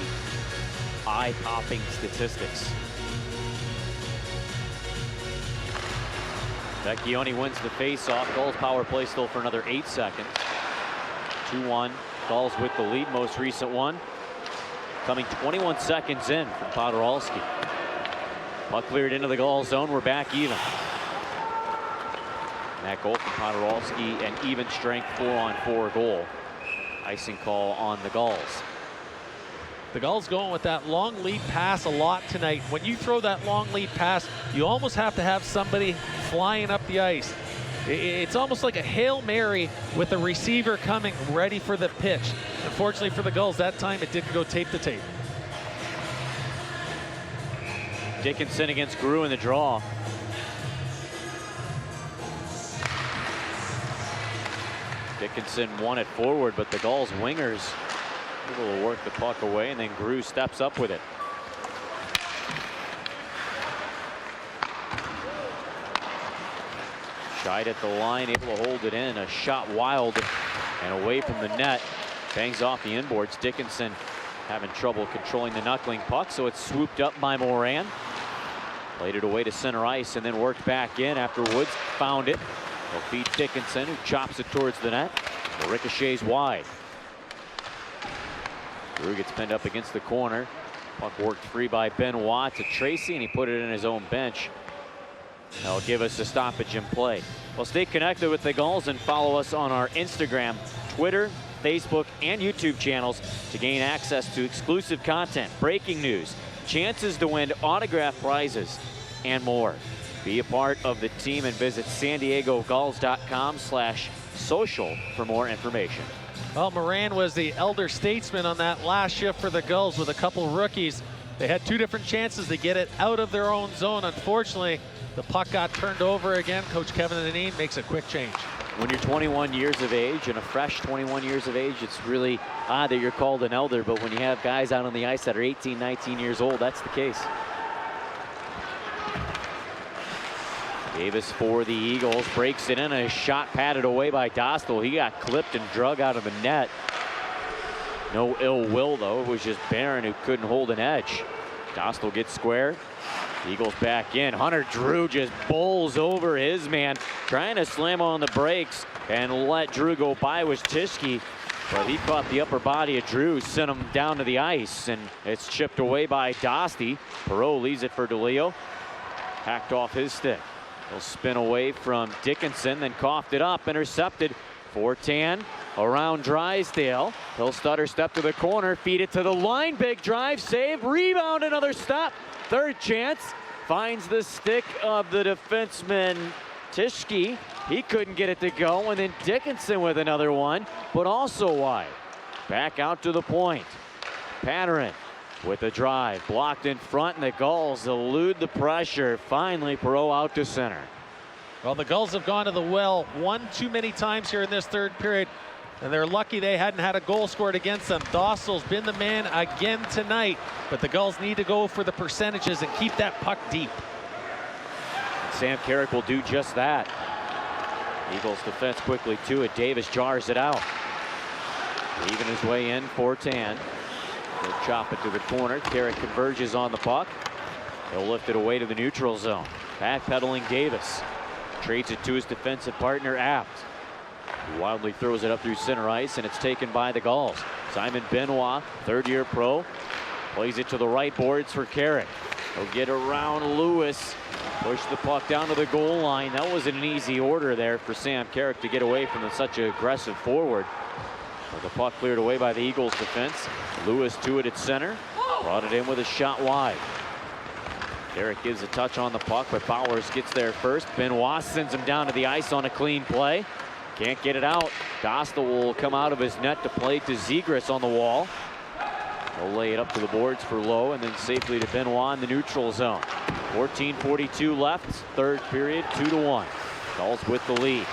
eye-popping statistics. Vecchione wins the face-off. Gulls power play still for another 8 seconds. 2-1. Gulls with the lead, most recent one. Coming 21 seconds in from Podorowski. Puck cleared into the Gulls zone. We're back even. That goal from Podorowski, an even strength 4-on-4 goal. Icing call on the Gulls. The Gulls going with that long lead pass a lot tonight. When you throw that long lead pass, you almost have to have somebody flying up the ice. It's almost like a Hail Mary with a receiver coming ready for the pitch. Unfortunately for the Gulls, that time it didn't go tape to tape. Dickinson against Grew in the draw. Dickinson won it forward, but the Gulls wingers able to work the puck away, and then Grew steps up with it. Shied at the line, able to hold it in. A shot wild and away from the net. Bangs off the inboards. Dickinson having trouble controlling the knuckling puck, so it's swooped up by Moran. Played it away to center ice and then worked back in after Woods found it. They'll feed Dickinson, who chops it towards the net. The ricochets wide. Drew gets pinned up against the corner. Puck worked free by Benoit to Tracy, and he put it in his own bench. That'll give us a stoppage in play. Well, stay connected with the Gulls and follow us on our Instagram, Twitter, Facebook, and YouTube channels to gain access to exclusive content, breaking news, chances to win autograph prizes, and more. Be a part of the team and visit sandiegogulls.com/social for more information. Well, Moran was the elder statesman on that last shift for the Gulls with a couple rookies. They had 2 different chances to get it out of their own zone. Unfortunately, the puck got turned over again. Coach Kevin Dineen makes a quick change. When you're 21 years of age, and a fresh 21 years of age, it's really odd that you're called an elder, but when you have guys out on the ice that are 18, 19 years old, that's the case. Davis for the Eagles, breaks it in, a shot patted away by Dostal. He got clipped and drug out of the net. No ill will, though. It was just Barron who couldn't hold an edge. Dostal gets square. Eagles back in. Hunter Drew just bowls over his man, trying to slam on the brakes and let Drew go by was Tishke. But he caught the upper body of Drew, sent him down to the ice, and it's chipped away by Dostie. Perreault leaves it for DeLeo. Hacked off his stick. He'll spin away from Dickinson, then coughed it up, intercepted. Fortan around Drysdale. He'll stutter step to the corner, feed it to the line. Big drive, save, rebound, another stop. Third chance, finds the stick of the defenseman Tishke. He couldn't get it to go, and then Dickinson with another one, but also wide. Back out to the point. Patterin with a drive, blocked in front, and the Gulls elude the pressure. Finally, Perreault out to center. Well, the Gulls have gone to the well one too many times here in this third period, and they're lucky they hadn't had a goal scored against them. Dostal's been the man again tonight, but the Gulls need to go for the percentages and keep that puck deep. Sam Carrick will do just that. Eagles defense quickly to it. Davis jars it out. Even his way in, Fortan. He'll chop it to the corner. Carrick converges on the puck. He'll lift it away to the neutral zone. Backpedaling Davis. Trades it to his defensive partner, Apt. He wildly throws it up through center ice, and it's taken by the Gulls. Simon Benoit, third-year pro, plays it to the right boards for Carrick. He'll get around Lewis. Push the puck down to the goal line. That wasn't an easy order there for Sam Carrick to get away from such an aggressive forward. But the puck cleared away by the Eagles defense. Lewis to it at center. Brought it in with a shot wide. Carrick gives a touch on the puck, but Bowers gets there first. Benoit sends him down to the ice on a clean play. Can't get it out. Dostal will come out of his net to play to Zegras on the wall. He'll lay it up to the boards for Lowe, and then safely to Benoit in the neutral zone. 14:42 left, third period, 2-1. Gulls with the lead.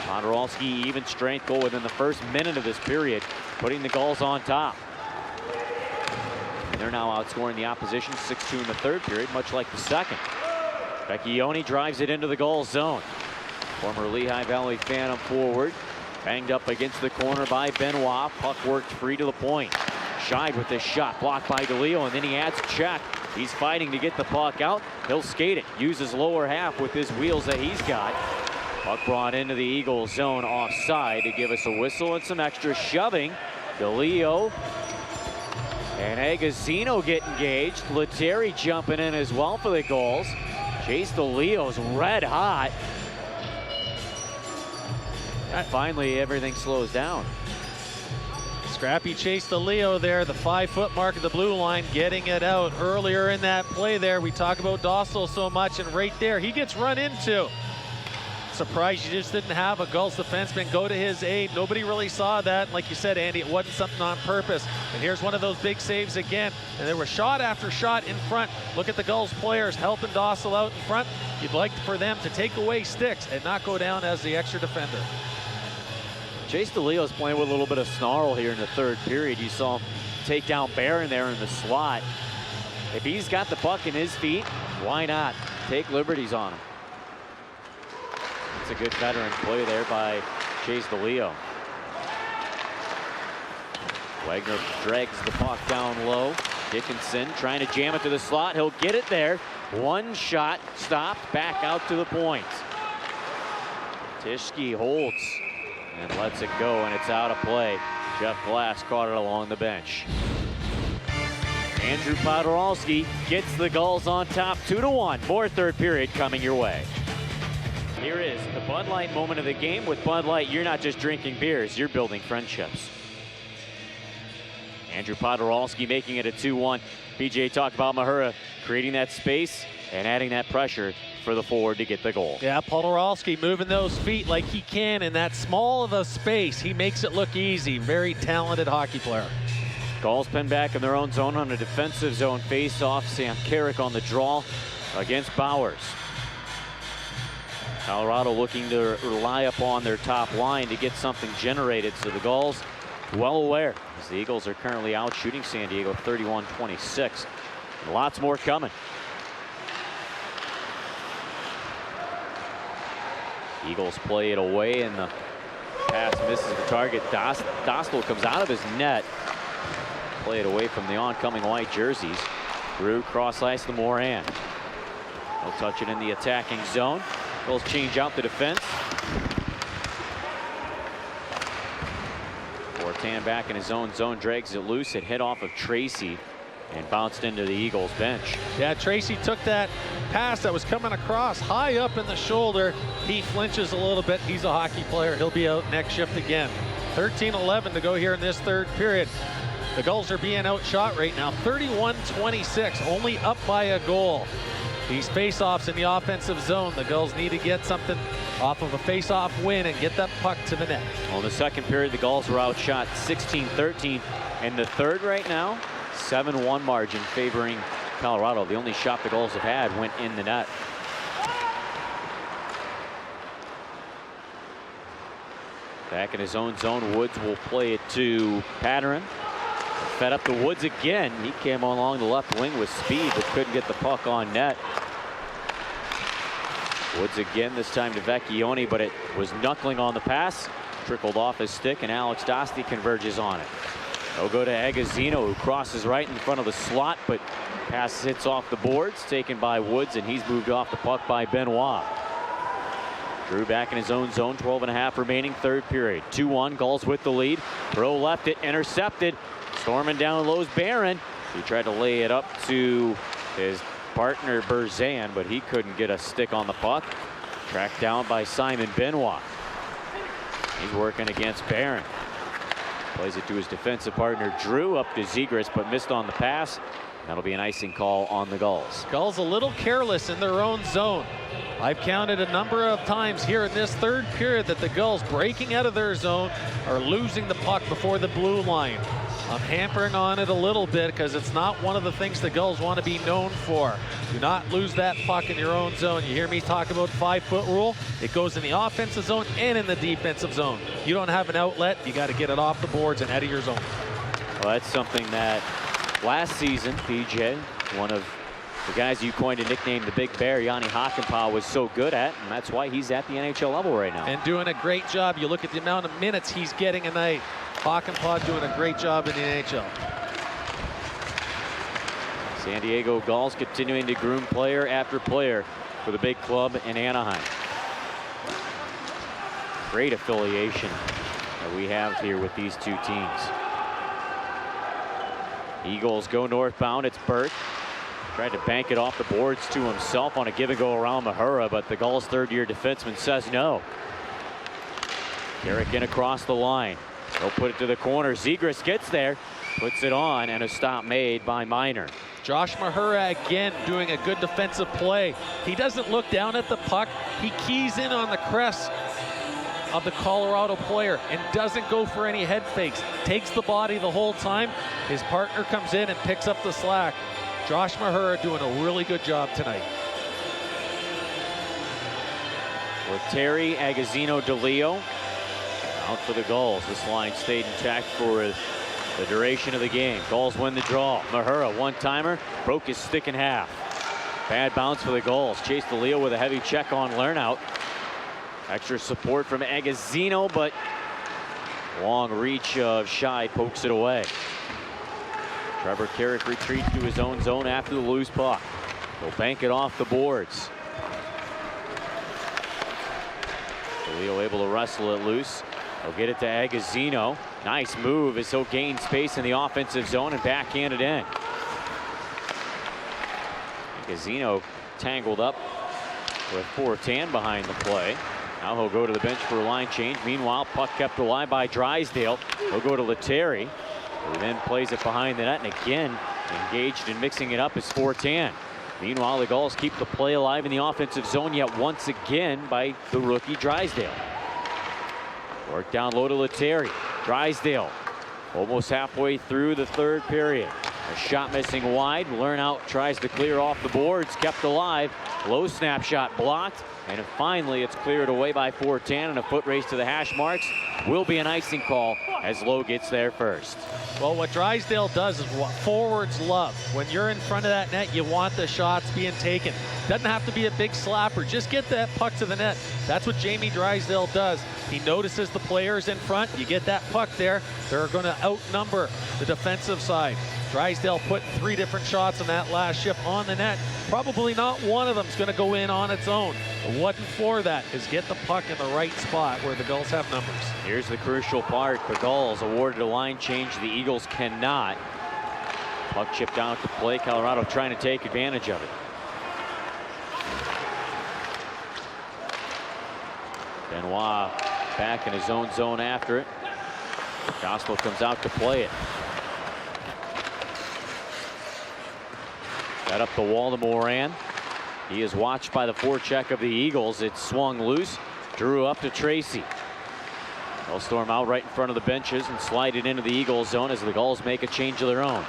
Podorowski even strength goal within the first minute of this period, putting the Gulls on top. And they're now outscoring the opposition 6-2 in the third period, much like the second. Vecchione drives it into the Gulls zone. Former Lehigh Valley Phantom forward. Banged up against the corner by Benoit. Puck worked free to the point. Shied with this shot, blocked by DeLeo, and then he adds a check. He's fighting to get the puck out. He'll skate it, use his lower half with his wheels that he's got. Puck brought into the Eagles zone offside to give us a whistle and some extra shoving. DeLeo and Agazino get engaged. Lettieri jumping in as well for the Gulls. Chase DeLeo's red hot. And finally, everything slows down. Scrappy Chase DeLeo there, the 5-foot mark of the blue line, getting it out earlier in that play there. We talk about Dostal so much, and right there, he gets run into. Surprised you just didn't have a Gulls defenseman go to his aid. Nobody really saw that. Like you said, Andy, it wasn't something on purpose. And here's one of those big saves again. And there was shot after shot in front. Look at the Gulls players helping Dostal out in front. You'd like for them to take away sticks and not go down as the extra defender. Chase DeLeo's playing with a little bit of snarl here in the third period. You saw him take down Barron there in the slot. If he's got the puck in his feet, why not take liberties on him? It's a good veteran play there by Chase DeLeo. Wagner drags the puck down low. Dickinson trying to jam it to the slot. He'll get it there. One shot stopped, back out to the point. Tishke holds and lets it go, and it's out of play. Jeff Glass caught it along the bench. Andrew Podorowski gets the Gulls on top 2-1. More third period coming your way. Here is the Bud Light moment of the game. With Bud Light, you're not just drinking beers, you're building friendships. Andrew Podorowski making it a 2-1. PJ talked about Mahura creating that space and adding that pressure for the forward to get the goal. Yeah, Podorowski moving those feet like he can in that small of a space. He makes it look easy. Very talented hockey player. Gulls pinned back in their own zone on a defensive zone face-off. Sam Carrick on the draw against Bowers. Colorado looking to rely upon their top line to get something generated. So the Gulls well aware, as the Eagles are currently out shooting San Diego 31-26. Lots more coming. Eagles play it away, and the pass misses the target. Dostal comes out of his net. Play it away from the oncoming white jerseys. Drew cross ice to Moran. He'll touch it in the attacking zone. Gulls change out the defense. Fortan back in his own zone, drags it loose. It hit off of Tracy and bounced into the Eagles bench. Yeah, Tracy took that pass that was coming across high up in the shoulder. He flinches a little bit. He's a hockey player. He'll be out next shift again. 13-11 to go here in this third period. The Gulls are being outshot right now, 31-26, only up by a goal. These face-offs in the offensive zone, the Gulls need to get something off of a face-off win and get that puck to the net. Well, in the second period, the Gulls were outshot 16-13. In the third right now, 7-1 margin favoring Colorado. The only shot the Gulls have had went in the net. Back in his own zone, Woods will play it to Patterin. Fed up to Woods again. He came along the left wing with speed, but couldn't get the puck on net. Woods again, this time to Vecchione, but it was knuckling on the pass. Trickled off his stick, and Alex Dostie converges on it. They'll go to Agazino, who crosses right in front of the slot, but pass hits off the boards, taken by Woods, and he's moved off the puck by Benoit. Drew back in his own zone, 12.5 remaining, third period. 2-1, Gulls with the lead. Pro left it, intercepted. Storming down low's Barron. He tried to lay it up to his partner Berzan, but he couldn't get a stick on the puck. Tracked down by Simon Benoit. He's working against Barron. Plays it to his defensive partner Drew, up to Zegras, but missed on the pass. That'll be an icing call on the Gulls. Gulls a little careless in their own zone. I've counted a number of times here in this third period that the Gulls, breaking out of their zone, are losing the puck before the blue line. I'm hampering on it a little bit because it's not one of the things the Gulls want to be known for. Do not lose that puck in your own zone. You hear me talk about 5-foot rule? It goes in the offensive zone and in the defensive zone. You don't have an outlet, you got to get it off the boards and out of your zone. Well, that's something that last season, PJ, one of the guys you coined a nickname, the Big Bear, Yanni Hakanpää, was so good at, and that's why he's at the NHL level right now. And doing a great job. You look at the amount of minutes he's getting a night. Hakanpää doing a great job in the NHL. San Diego Gulls continuing to groom player after player for the big club in Anaheim. Great affiliation that we have here with these two teams. Eagles go northbound. It's Burt. Tried to bank it off the boards to himself on a give and go around Mahura, but the Gulls' third-year defenseman says no. Garrick in across the line. They'll put it to the corner. Zegras gets there, puts it on, and a stop made by Miner. Josh Mahura again doing a good defensive play. He doesn't look down at the puck. He keys in on the crest of the Colorado player and doesn't go for any head fakes. Takes the body the whole time. His partner comes in and picks up the slack. Josh Mahura doing a really good job tonight. With Terry, Agazino, DeLeo out for the Gulls. This line stayed intact for the duration of the game. Gulls win the draw. Mahura, one-timer, broke his stick in half. Bad bounce for the Gulls. Chase DeLeo with a heavy check on Lernout. Extra support from Agazino, but long reach of Shai pokes it away. Trevor Carrick retreats to his own zone after the loose puck. He'll bank it off the boards. DeLeo able to wrestle it loose. He'll get it to Agazino. Nice move as he'll gain space in the offensive zone and backhand it in. Agazino tangled up with Fortan behind the play. Now he'll go to the bench for a line change. Meanwhile, puck kept alive by Drysdale. He'll go to Lettieri, who then plays it behind the net, and again engaged in mixing it up is Fortan. Meanwhile, the Gulls keep the play alive in the offensive zone yet once again by the rookie Drysdale. Work down low to Lettieri. Drysdale almost halfway through the third period. A shot missing wide. Lernout tries to clear off the boards, kept alive Low snap shot blocked, and finally it's cleared away by Fortan, and a foot race to the hash marks will be an icing call as Lowe gets there first. Well, what Drysdale does is what forwards love. When you're in front of that net, you want the shots being taken. Doesn't have to be a big slapper. Just get that puck to the net. That's what Jamie Drysdale does. He notices the players in front. You get that puck there, they're going to outnumber the defensive side. Drysdale put 3 different shots in that last shift on the net. Probably not one of them is going to go in on its own. But what for that is get the puck in the right spot where the Gulls have numbers. Here's the crucial part. The Gulls awarded a line change. The Eagles cannot. Puck chipped out to play. Colorado trying to take advantage of it. Benoit back in his own zone after it. Gospel comes out to play it. Got up the wall to Moran. He is watched by the forecheck of the Eagles. It swung loose. Drew up to Tracy. They'll storm out right in front of the benches and slide it into the Eagles zone as the Gulls make a change of their own.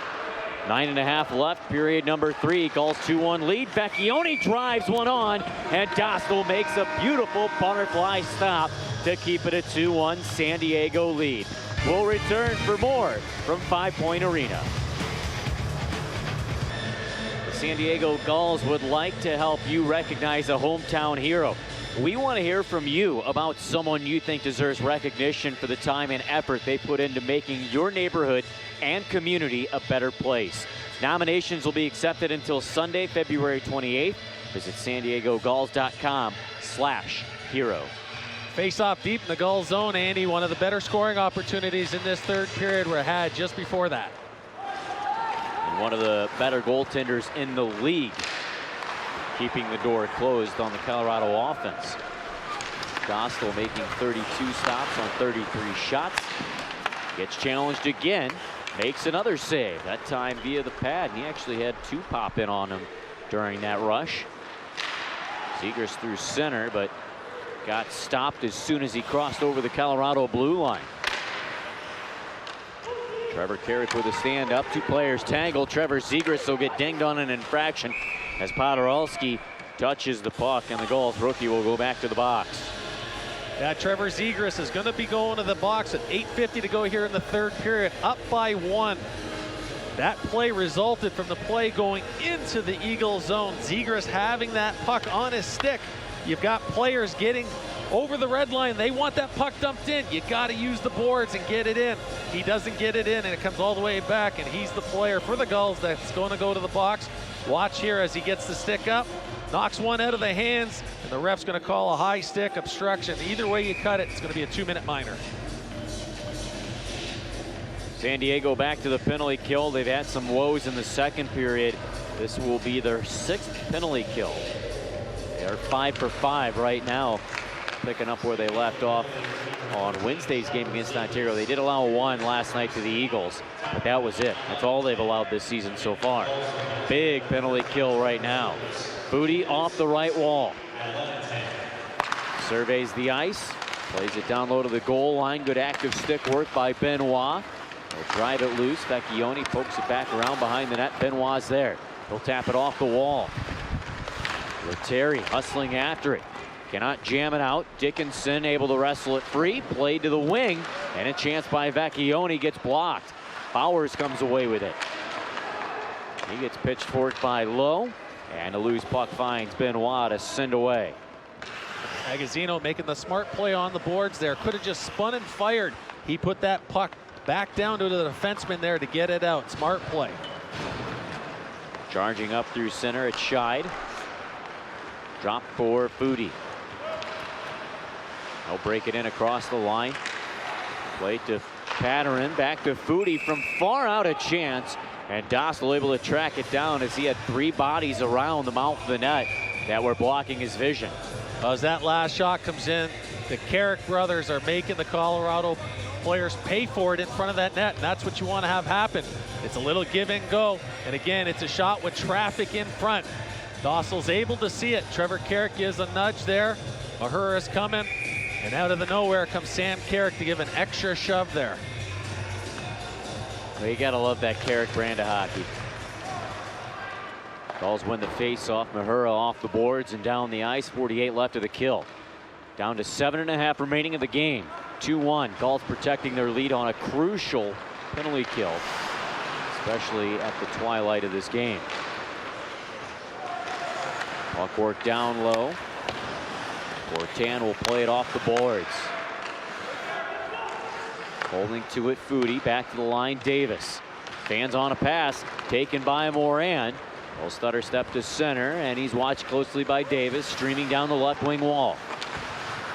9.5 left, period number 3. Gulls 2-1 lead. Vecchione drives one on, and Dostal makes a beautiful butterfly stop to keep it a 2-1 San Diego lead. We'll return for more from 5 Point Arena. The San Diego Gulls would like to help you recognize a hometown hero. We want to hear from you about someone you think deserves recognition for the time and effort they put into making your neighborhood and community a better place. Nominations will be accepted until Sunday, February 28th. Visit SanDiegoGulls.com/hero. Face off deep in the Gulls zone, Andy. One of the better scoring opportunities in this third period were had just before that. And one of the better goaltenders in the league, keeping the door closed on the Colorado offense. Dostal making 32 stops on 33 shots. Gets challenged again, makes another save, that time via the pad. And he actually had 2 pop in on him during that rush. Zegras through center, but got stopped as soon as he crossed over the Colorado blue line. Trevor Carrick with a stand up. 2 players tangled. Trevor Zegras will get dinged on an infraction as Podorowski touches the puck, and the Gulls rookie will go back to the box. Yeah, Trevor Zegras is going to be going to the box at 8:50 to go here in the third period, up by 1. That play resulted from the play going into the Eagle zone. Zegras having that puck on his stick. You've got players getting over the red line. They want that puck dumped in. You got to use the boards and get it in. He doesn't get it in, and it comes all the way back, and he's the player for the Gulls that's going to go to the box. Watch here as he gets the stick up, knocks one out of the hands, and the ref's going to call a high stick obstruction. Either way you cut it, it's going to be a 2-minute minor. San Diego back to the penalty kill. They've had some woes in the second period. This will be their 6th penalty kill. They are 5 for 5 right now, picking up where they left off on Wednesday's game against Ontario. They did allow 1 last night to the Eagles, but that was it. That's all they've allowed this season so far. Big penalty kill right now. Booty off the right wall. Surveys the ice, plays it down low to the goal line. Good active stick work by Benoit. He'll drive it loose. Vecchione pokes it back around behind the net. Benoit's there. He'll tap it off the wall. Lettieri hustling after it. Cannot jam it out. Dickinson able to wrestle it free. Played to the wing, and a chance by Vecchione gets blocked. Bowers comes away with it. He gets pitched for it by Lowe, and a loose puck finds Benoit to send away. Magazzino making the smart play on the boards there. Could have just spun and fired. He put that puck back down to the defenseman there to get it out. Smart play. Charging up through center, it's Scheid. Drop for Foudy. He'll break it in across the line. Play to Patterin, back to Foudy from far out, a chance, and Dostal able to track it down as he had 3 bodies around the mouth of the net that were blocking his vision. As that last shot comes in, the Carrick brothers are making the Colorado players pay for it in front of that net, and that's what you want to have happen. It's a little give and go, and again, it's a shot with traffic in front. Dostal's able to see it. Trevor Carrick gives a nudge there. Mahura is coming, and out of the nowhere comes Sam Carrick to give an extra shove there. Well, you gotta love that Carrick brand of hockey. Gulls win the face-off. Mahura off the boards and down the ice. 48 left of the kill. Down to 7.5 remaining of the game. 2-1. Gulls protecting their lead on a crucial penalty kill, especially at the twilight of this game. Puck work down low. Fortan will play it off the boards. Holding to it, Foodie. Back to the line, Davis. Fans on a pass, taken by Moran. Well, stutter step to center, and he's watched closely by Davis, streaming down the left wing wall.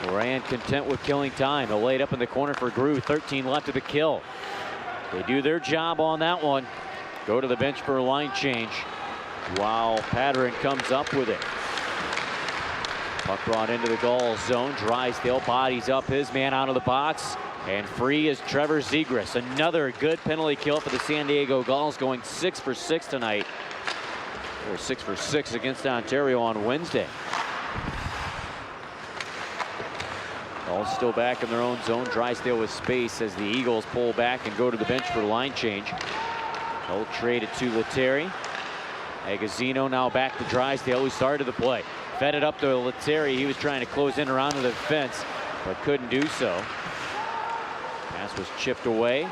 Moran content with killing time. He'll lay it up in the corner for Grew. 13 left of the kill. They do their job on that one. Go to the bench for a line change. While Patterin comes up with it. Puck brought into the Gulls zone. Drysdale bodies up his man out of the box. And free is Trevor Zegras. Another good penalty kill for the San Diego Gulls, going 6 for 6 tonight. Or 6 for 6 against Ontario on Wednesday. Gulls still back in their own zone. Drysdale with space as the Eagles pull back and go to the bench for the line change. They'll trade it to Lettieri. Agazino now back to Drysdale, who started the play. Fed it up to Lettieri. He was trying to close in around the defense, but couldn't do so. Pass was chipped away.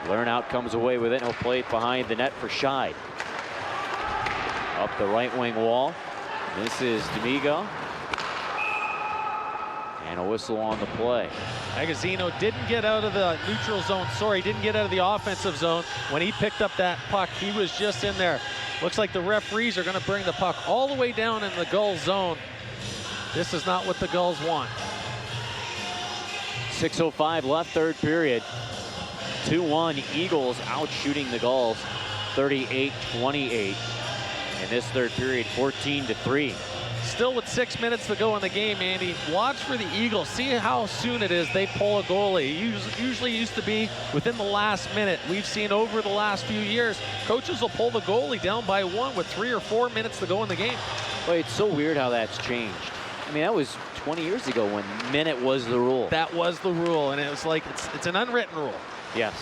Lernout comes away with it. He'll play it behind the net for Scheid. Up the right wing wall. This is D'Amigo. And a whistle on the play. Agazino didn't get out of the neutral zone. Sorry, didn't get out of the offensive zone. When he picked up that puck, he was just in there. Looks like the referees are going to bring the puck all the way down in the Gulls zone. This is not what the Gulls want. 6:05 left, third period. 2-1 Eagles out shooting the Gulls 38-28. In this third period, 14-3. Still with 6 minutes to go in the game, Andy. Watch for the Eagles. See how soon it is they pull a goalie. Usually used to be within the last minute. We've seen over the last few years, coaches will pull the goalie down by 1 with 3 or 4 minutes to go in the game. Well, it's so weird how that's changed. I mean, that was 20 years ago when minute was the rule. That was the rule, and it was like it's an unwritten rule. Yes,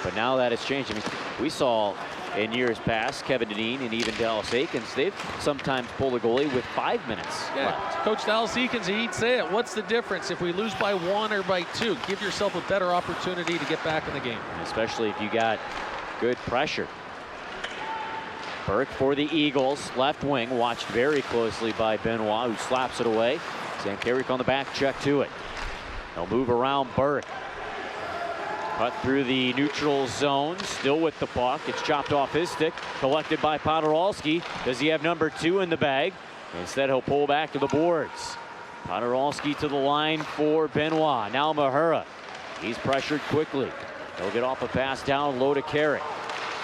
but now that it's changed. I mean, we saw in years past, Kevin Dineen and even Dallas Eakins, they've sometimes pulled a goalie with 5 minutes left. Coach Dallas Eakins, he'd say it. What's the difference if we lose by 1 or by 2? Give yourself a better opportunity to get back in the game. Especially if you got good pressure. Burke for the Eagles, left wing, watched very closely by Benoit, who slaps it away. Zankarik on the back check to it. They'll move around Burke. Cut through the neutral zone, still with the puck. It's chopped off his stick, collected by Podorowski. Does he have number 2 in the bag? Instead, he'll pull back to the boards. Podorowski to the line for Benoit. Now Mahura. He's pressured quickly. He'll get off a pass down low to Carrick.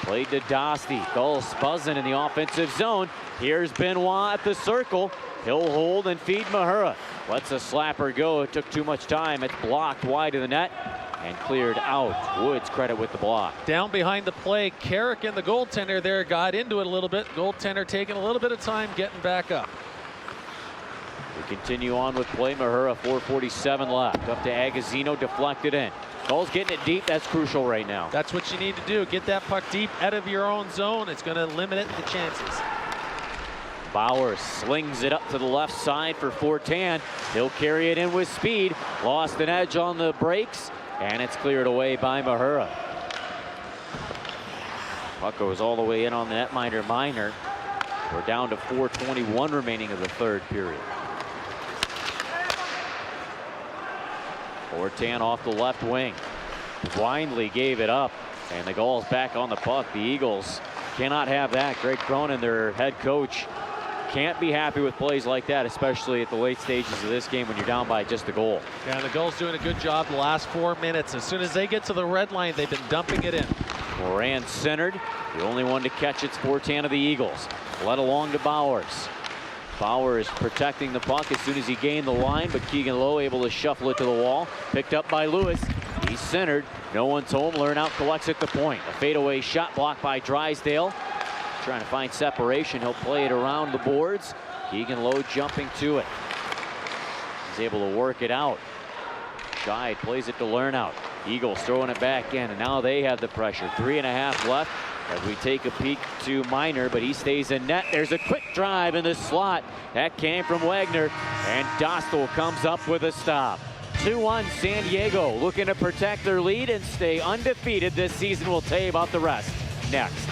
Played to Dosty. Gulls buzzing in the offensive zone. Here's Benoit at the circle. He'll hold and feed Mahura. Lets a slapper go. It took too much time. It's blocked wide of the net and cleared out. Woods credit with the block. Down behind the play, Carrick and the goaltender there got into it a little bit. Goaltender taking a little bit of time getting back up. We continue on with play. Mahura, 4:47 left. Up to Agazino, deflected in. Gulls getting it deep. That's crucial right now. That's what you need to do. Get that puck deep out of your own zone. It's going to limit the chances. Bauer slings it up to the left side for Fortan. He'll carry it in with speed. Lost an edge on the brakes, and it's cleared away by Mahura. Puck goes all the way in on the netminder Minor. We're down to 4:21 remaining of the third period. Fortan off the left wing. Windley gave it up, and the Gulls back on the puck. The Eagles cannot have that. Greg Cronin, their head coach, can't be happy with plays like that, especially at the late stages of this game when you're down by just a goal. Yeah, the Gulls doing a good job the last 4 minutes. As soon as they get to the red line, they've been dumping it in. Moran centered. The only one to catch it's Fortan of the Eagles. Led along to Bowers. Bauer is protecting the puck as soon as he gained the line, but Keegan Lowe able to shuffle it to the wall. Picked up by Lewis. He's centered. No one's home. Lernout collects at the point. A fadeaway shot blocked by Drysdale. Trying to find separation. He'll play it around the boards. Keegan Lowe jumping to it. He's able to work it out. Scheid plays it to Lernout. Eagles throwing it back in, and now they have the pressure. 3.5 left. As we take a peek to Minor, but he stays in net. There's a quick drive in the slot. That came from Wagner, and Dostal comes up with a stop. 2-1 San Diego, looking to protect their lead and stay undefeated this season. We'll tell you about the rest next.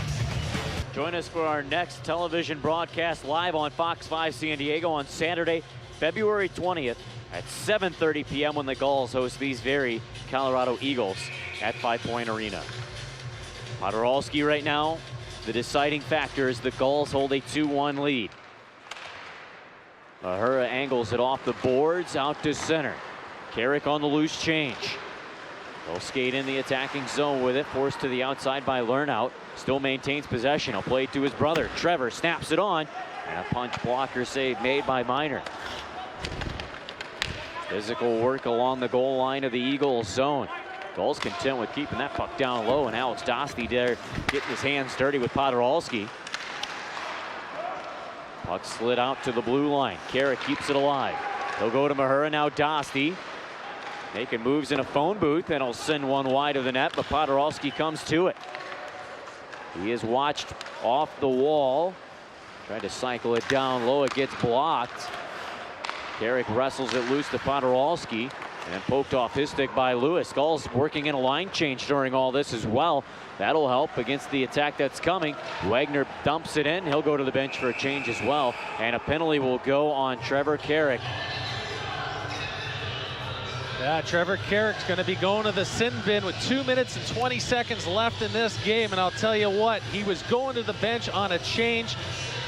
Join us for our next television broadcast live on Fox 5 San Diego on Saturday, February 20th at 7:30 p.m. when the Gulls host these very Colorado Eagles at 5 Point Arena. Podorowski right now, the deciding factor is the Gulls hold a 2-1 lead. Mahura angles it off the boards out to center. Carrick on the loose change. They'll skate in the attacking zone with it, forced to the outside by Lernout. Still maintains possession. He'll play it to his brother. Trevor snaps it on, and a punch blocker save made by Minor. Physical work along the goal line of the Eagles zone. Gulls content with keeping that puck down low, and Alex Dostal there getting his hands dirty with Podorowski. Puck slid out to the blue line. Carrick keeps it alive. He'll go to Mahura, now Dostal. Making moves in a phone booth, and he'll send one wide of the net, but Podorowski comes to it. He is watched off the wall. Tried to cycle it down low, it gets blocked. Carrick wrestles it loose to Podorowski, and then poked off his stick by Lewis. Gulls working in a line change during all this as well. That'll help against the attack that's coming. Wagner dumps it in. He'll go to the bench for a change as well. And a penalty will go on Trevor Carrick. Yeah, Trevor Carrick's going to be going to the sin bin with 2 minutes and 20 seconds left in this game. And I'll tell you what, he was going to the bench on a change.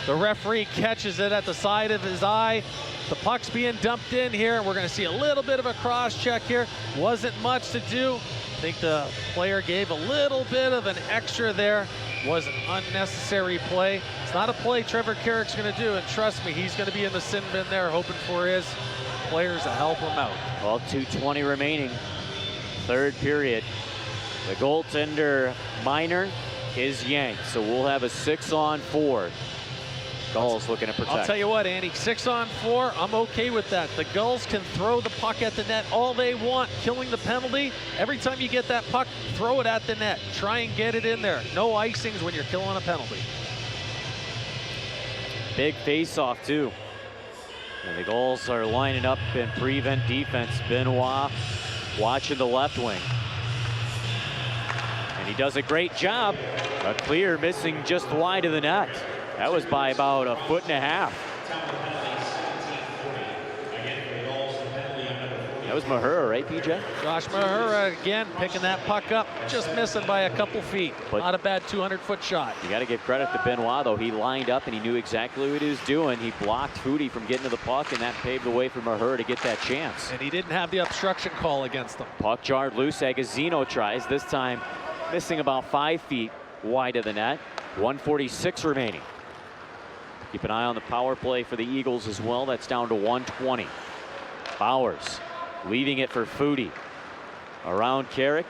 The referee catches it at the side of his eye. The puck's being dumped in here, and we're going to see a little bit of a cross check here. Wasn't much to do. I think the player gave a little bit of an extra there. Was an unnecessary play. It's not a play Trevor Carrick's going to do, and trust me, he's going to be in the sin bin there hoping for his players to help him out. Well, 2:20 remaining, third period. The goaltender Minor is yanked, so we'll have a 6-on-4. Gulls looking to protect. I'll tell you what, Andy, 6-on-4, I'm okay with that. The Gulls can throw the puck at the net all they want, killing the penalty. Every time you get that puck, throw it at the net. Try and get it in there. No icings when you're killing a penalty. Big face-off, too. And the Gulls are lining up in prevent defense. Benoit watching the left wing. And he does a great job. A clear missing just wide of the net. That was by about 1.5 feet. That was Mahura, right, PJ? Josh Mahura again picking that puck up, just missing by a couple feet. But not a bad 200-foot shot. You got to give credit to Benoit, though. He lined up and he knew exactly what he was doing. He blocked Foudy from getting to the puck, and that paved the way for Mahura to get that chance. And he didn't have the obstruction call against him. Puck jarred loose. Agazino tries, this time missing about 5 feet wide of the net. 1:46 remaining. Keep an eye on the power play for the Eagles as well. That's down to 1:20. Bowers leaving it for Foudy. Around Carrick.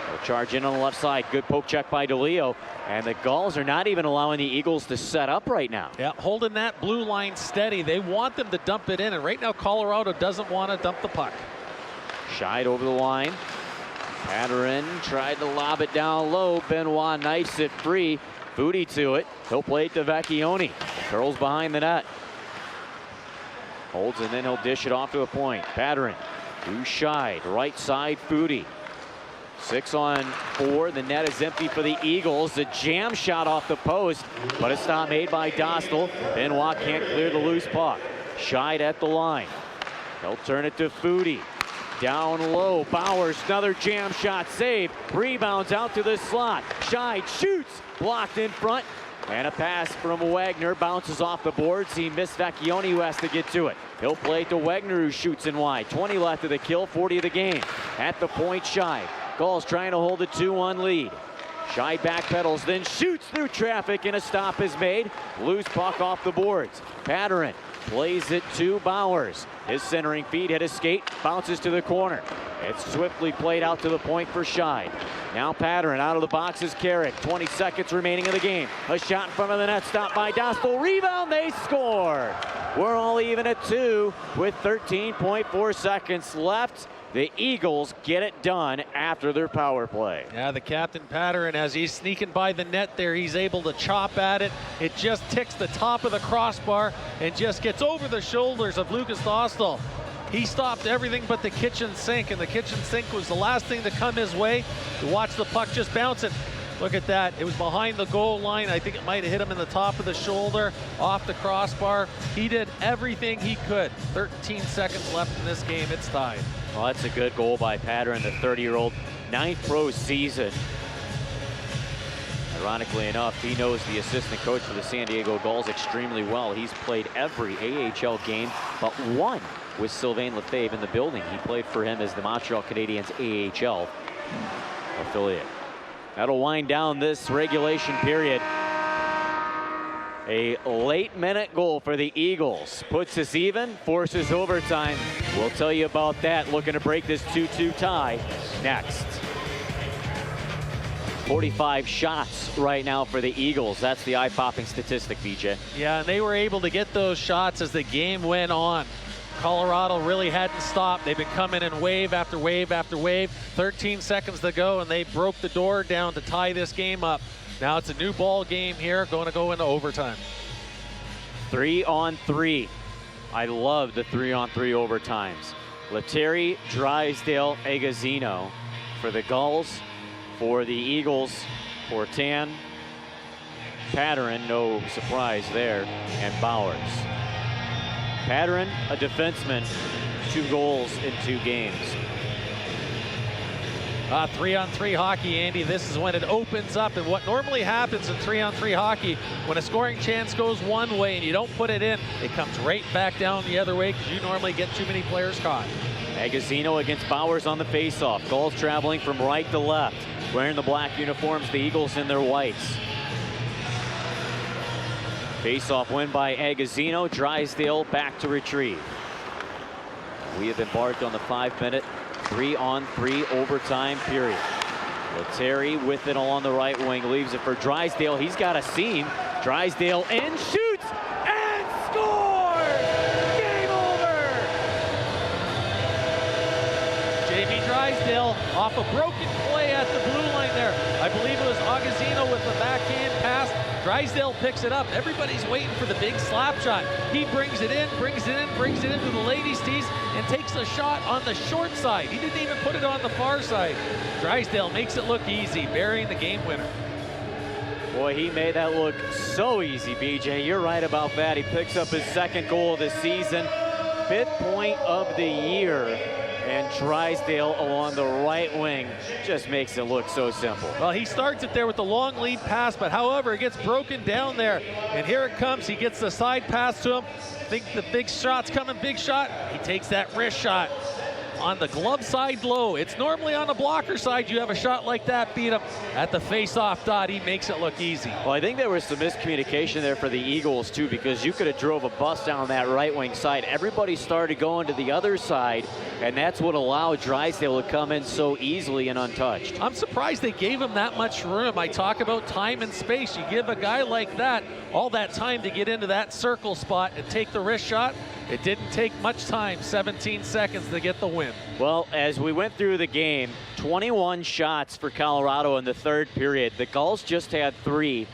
They'll charge in on the left side. Good poke check by DeLeo. And the Gulls are not even allowing the Eagles to set up right now. Yeah, holding that blue line steady. They want them to dump it in. And right now, Colorado doesn't want to dump the puck. Shied over the line. Patterin tried to lob it down low. Benoit knifes it free. Foudy to it. He'll play it to Vecchione. Curls behind the net. Holds, and then he'll dish it off to a point. Patterin, to Scheid, right side Foudy. 6-on-4. The net is empty for the Eagles. The jam shot off the post, but it's not made by Dostal. Benoit can't clear the loose puck. Scheid at the line. He'll turn it to Foudy. Down low, Bowers, another jam shot save. Rebounds out to the slot. Scheid shoots, blocked in front. And a pass from Wagner bounces off the boards. He missed Vecchione, who has to get to it. He'll play to Wagner, who shoots in wide. 20 left of the kill, 40 of the game. At the point, Scheid. Gulls trying to hold a 2-1 lead. Scheid backpedals, then shoots through traffic, and a stop is made. Loose puck off the boards. Patterin plays it to Bowers. His centering feed hit a skate, bounces to the corner. It's swiftly played out to the point for Scheid. Now Patterson out of the box is Carrick. 20 seconds remaining in the game. A shot in front of the net, stopped by Dostal. Rebound, they score. We're all even at 2 with 13.4 seconds left. The Eagles get it done after their power play. Yeah, the captain Patterson, as he's sneaking by the net there, he's able to chop at it. It just ticks the top of the crossbar and just gets over the shoulders of Lucas Dostal. He stopped everything but the kitchen sink, and the kitchen sink was the last thing to come his way. To watch the puck just bouncing. Look at that. It was behind the goal line. I think it might have hit him in the top of the shoulder, off the crossbar. He did everything he could. 13 seconds left in this game. It's tied. Well, that's a good goal by Patterson, the 30-year-old, 9th pro season. Ironically enough, he knows the assistant coach for the San Diego Gulls extremely well. He's played every AHL game but one with Sylvain Lefebvre in the building. He played for him as the Montreal Canadiens AHL affiliate. That'll wind down this regulation period. A late minute goal for the Eagles. Puts us even, forces overtime. We'll tell you about that. Looking to break this 2-2 tie next. 45 shots right now for the Eagles. That's the eye-popping statistic, BJ. Yeah, and they were able to get those shots as the game went on. Colorado really hadn't stopped. They've been coming in wave after wave after wave. 13 seconds to go, and they broke the door down to tie this game up. Now it's a new ball game here, going to go into overtime. 3-on-3. I love the 3-on-3 overtimes. Lettieri, Drysdale, Agazino for the Gulls. For the Eagles, Fortan, Patterson, no surprise there, and Bowers. Patterson, a defenseman, 2 goals in 2 games. 3-on-3 hockey, Andy. This is when it opens up, and what normally happens in 3-on-3 hockey, when a scoring chance goes one way and you don't put it in, it comes right back down the other way because you normally get too many players caught. Agazino against Bowers on the faceoff. Gulls traveling from right to left. Wearing the black uniforms, the Eagles in their whites. Faceoff win by Agazino. Drysdale back to retrieve. We have embarked on the 5-minute 3-on-3 overtime period. Lettieri with it along the right wing, leaves it for Drysdale. He's got a seam. Drysdale in, shoots, and scores! Game over! Jamie Drysdale off a broken play at the blue line there. I believe it was Agazino with the backhand pass. Drysdale picks it up. Everybody's waiting for the big slap shot. He brings it in, brings it into the ladies' tees, and takes a shot on the short side. He didn't even put it on the far side. Drysdale makes it look easy, burying the game winner. Boy, he made that look so easy, BJ. You're right about that. He picks up his 2nd goal of the season, 5th point of the year. And Drysdale along the right wing just makes it look so simple. Well, he starts it there with the long lead pass, but however, it gets broken down there. And here it comes. He gets the side pass to him. Think the big shot's coming, big shot. He takes that wrist shot on the glove side low. It's normally on the blocker side. You have a shot like that, beat him at the face-off dot. He makes it look easy. Well, I think there was some miscommunication there for the Eagles, too, because you could have drove a bus down that right wing side. Everybody started going to the other side, and that's what allowed Drysdale to come in so easily and untouched. I'm surprised they gave him that much room. I talk about time and space. You give a guy like that all that time to get into that circle spot and take the wrist shot. It didn't take much time, 17 seconds to get the win. Well, as we went through the game, 21 shots for Colorado in the 3rd period. The Gulls just had 3.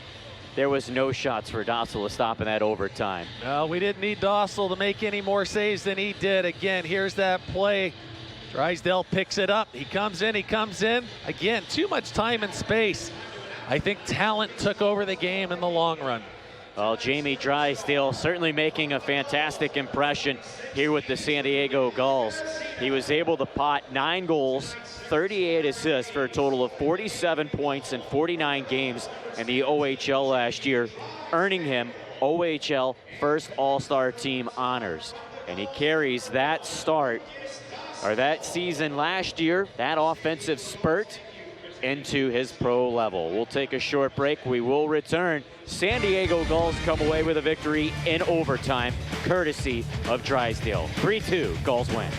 There was no shots for Dostal to stop in that overtime. Well, we didn't need Dostal to make any more saves than he did. Again, here's that play. Drysdale picks it up. He comes in. Again, too much time and space. I think talent took over the game in the long run. Well, Jamie Drysdale certainly making a fantastic impression here with the San Diego Gulls. He was able to pot 9 goals, 38 assists for a total of 47 points in 49 games in the OHL last year, earning him OHL First All-Star Team honors. And he carries that season last year, that offensive spurt, into his pro level. We'll take a short break. We will return. San Diego Gulls come away with a victory in overtime, courtesy of Drysdale. 3-2, Gulls win.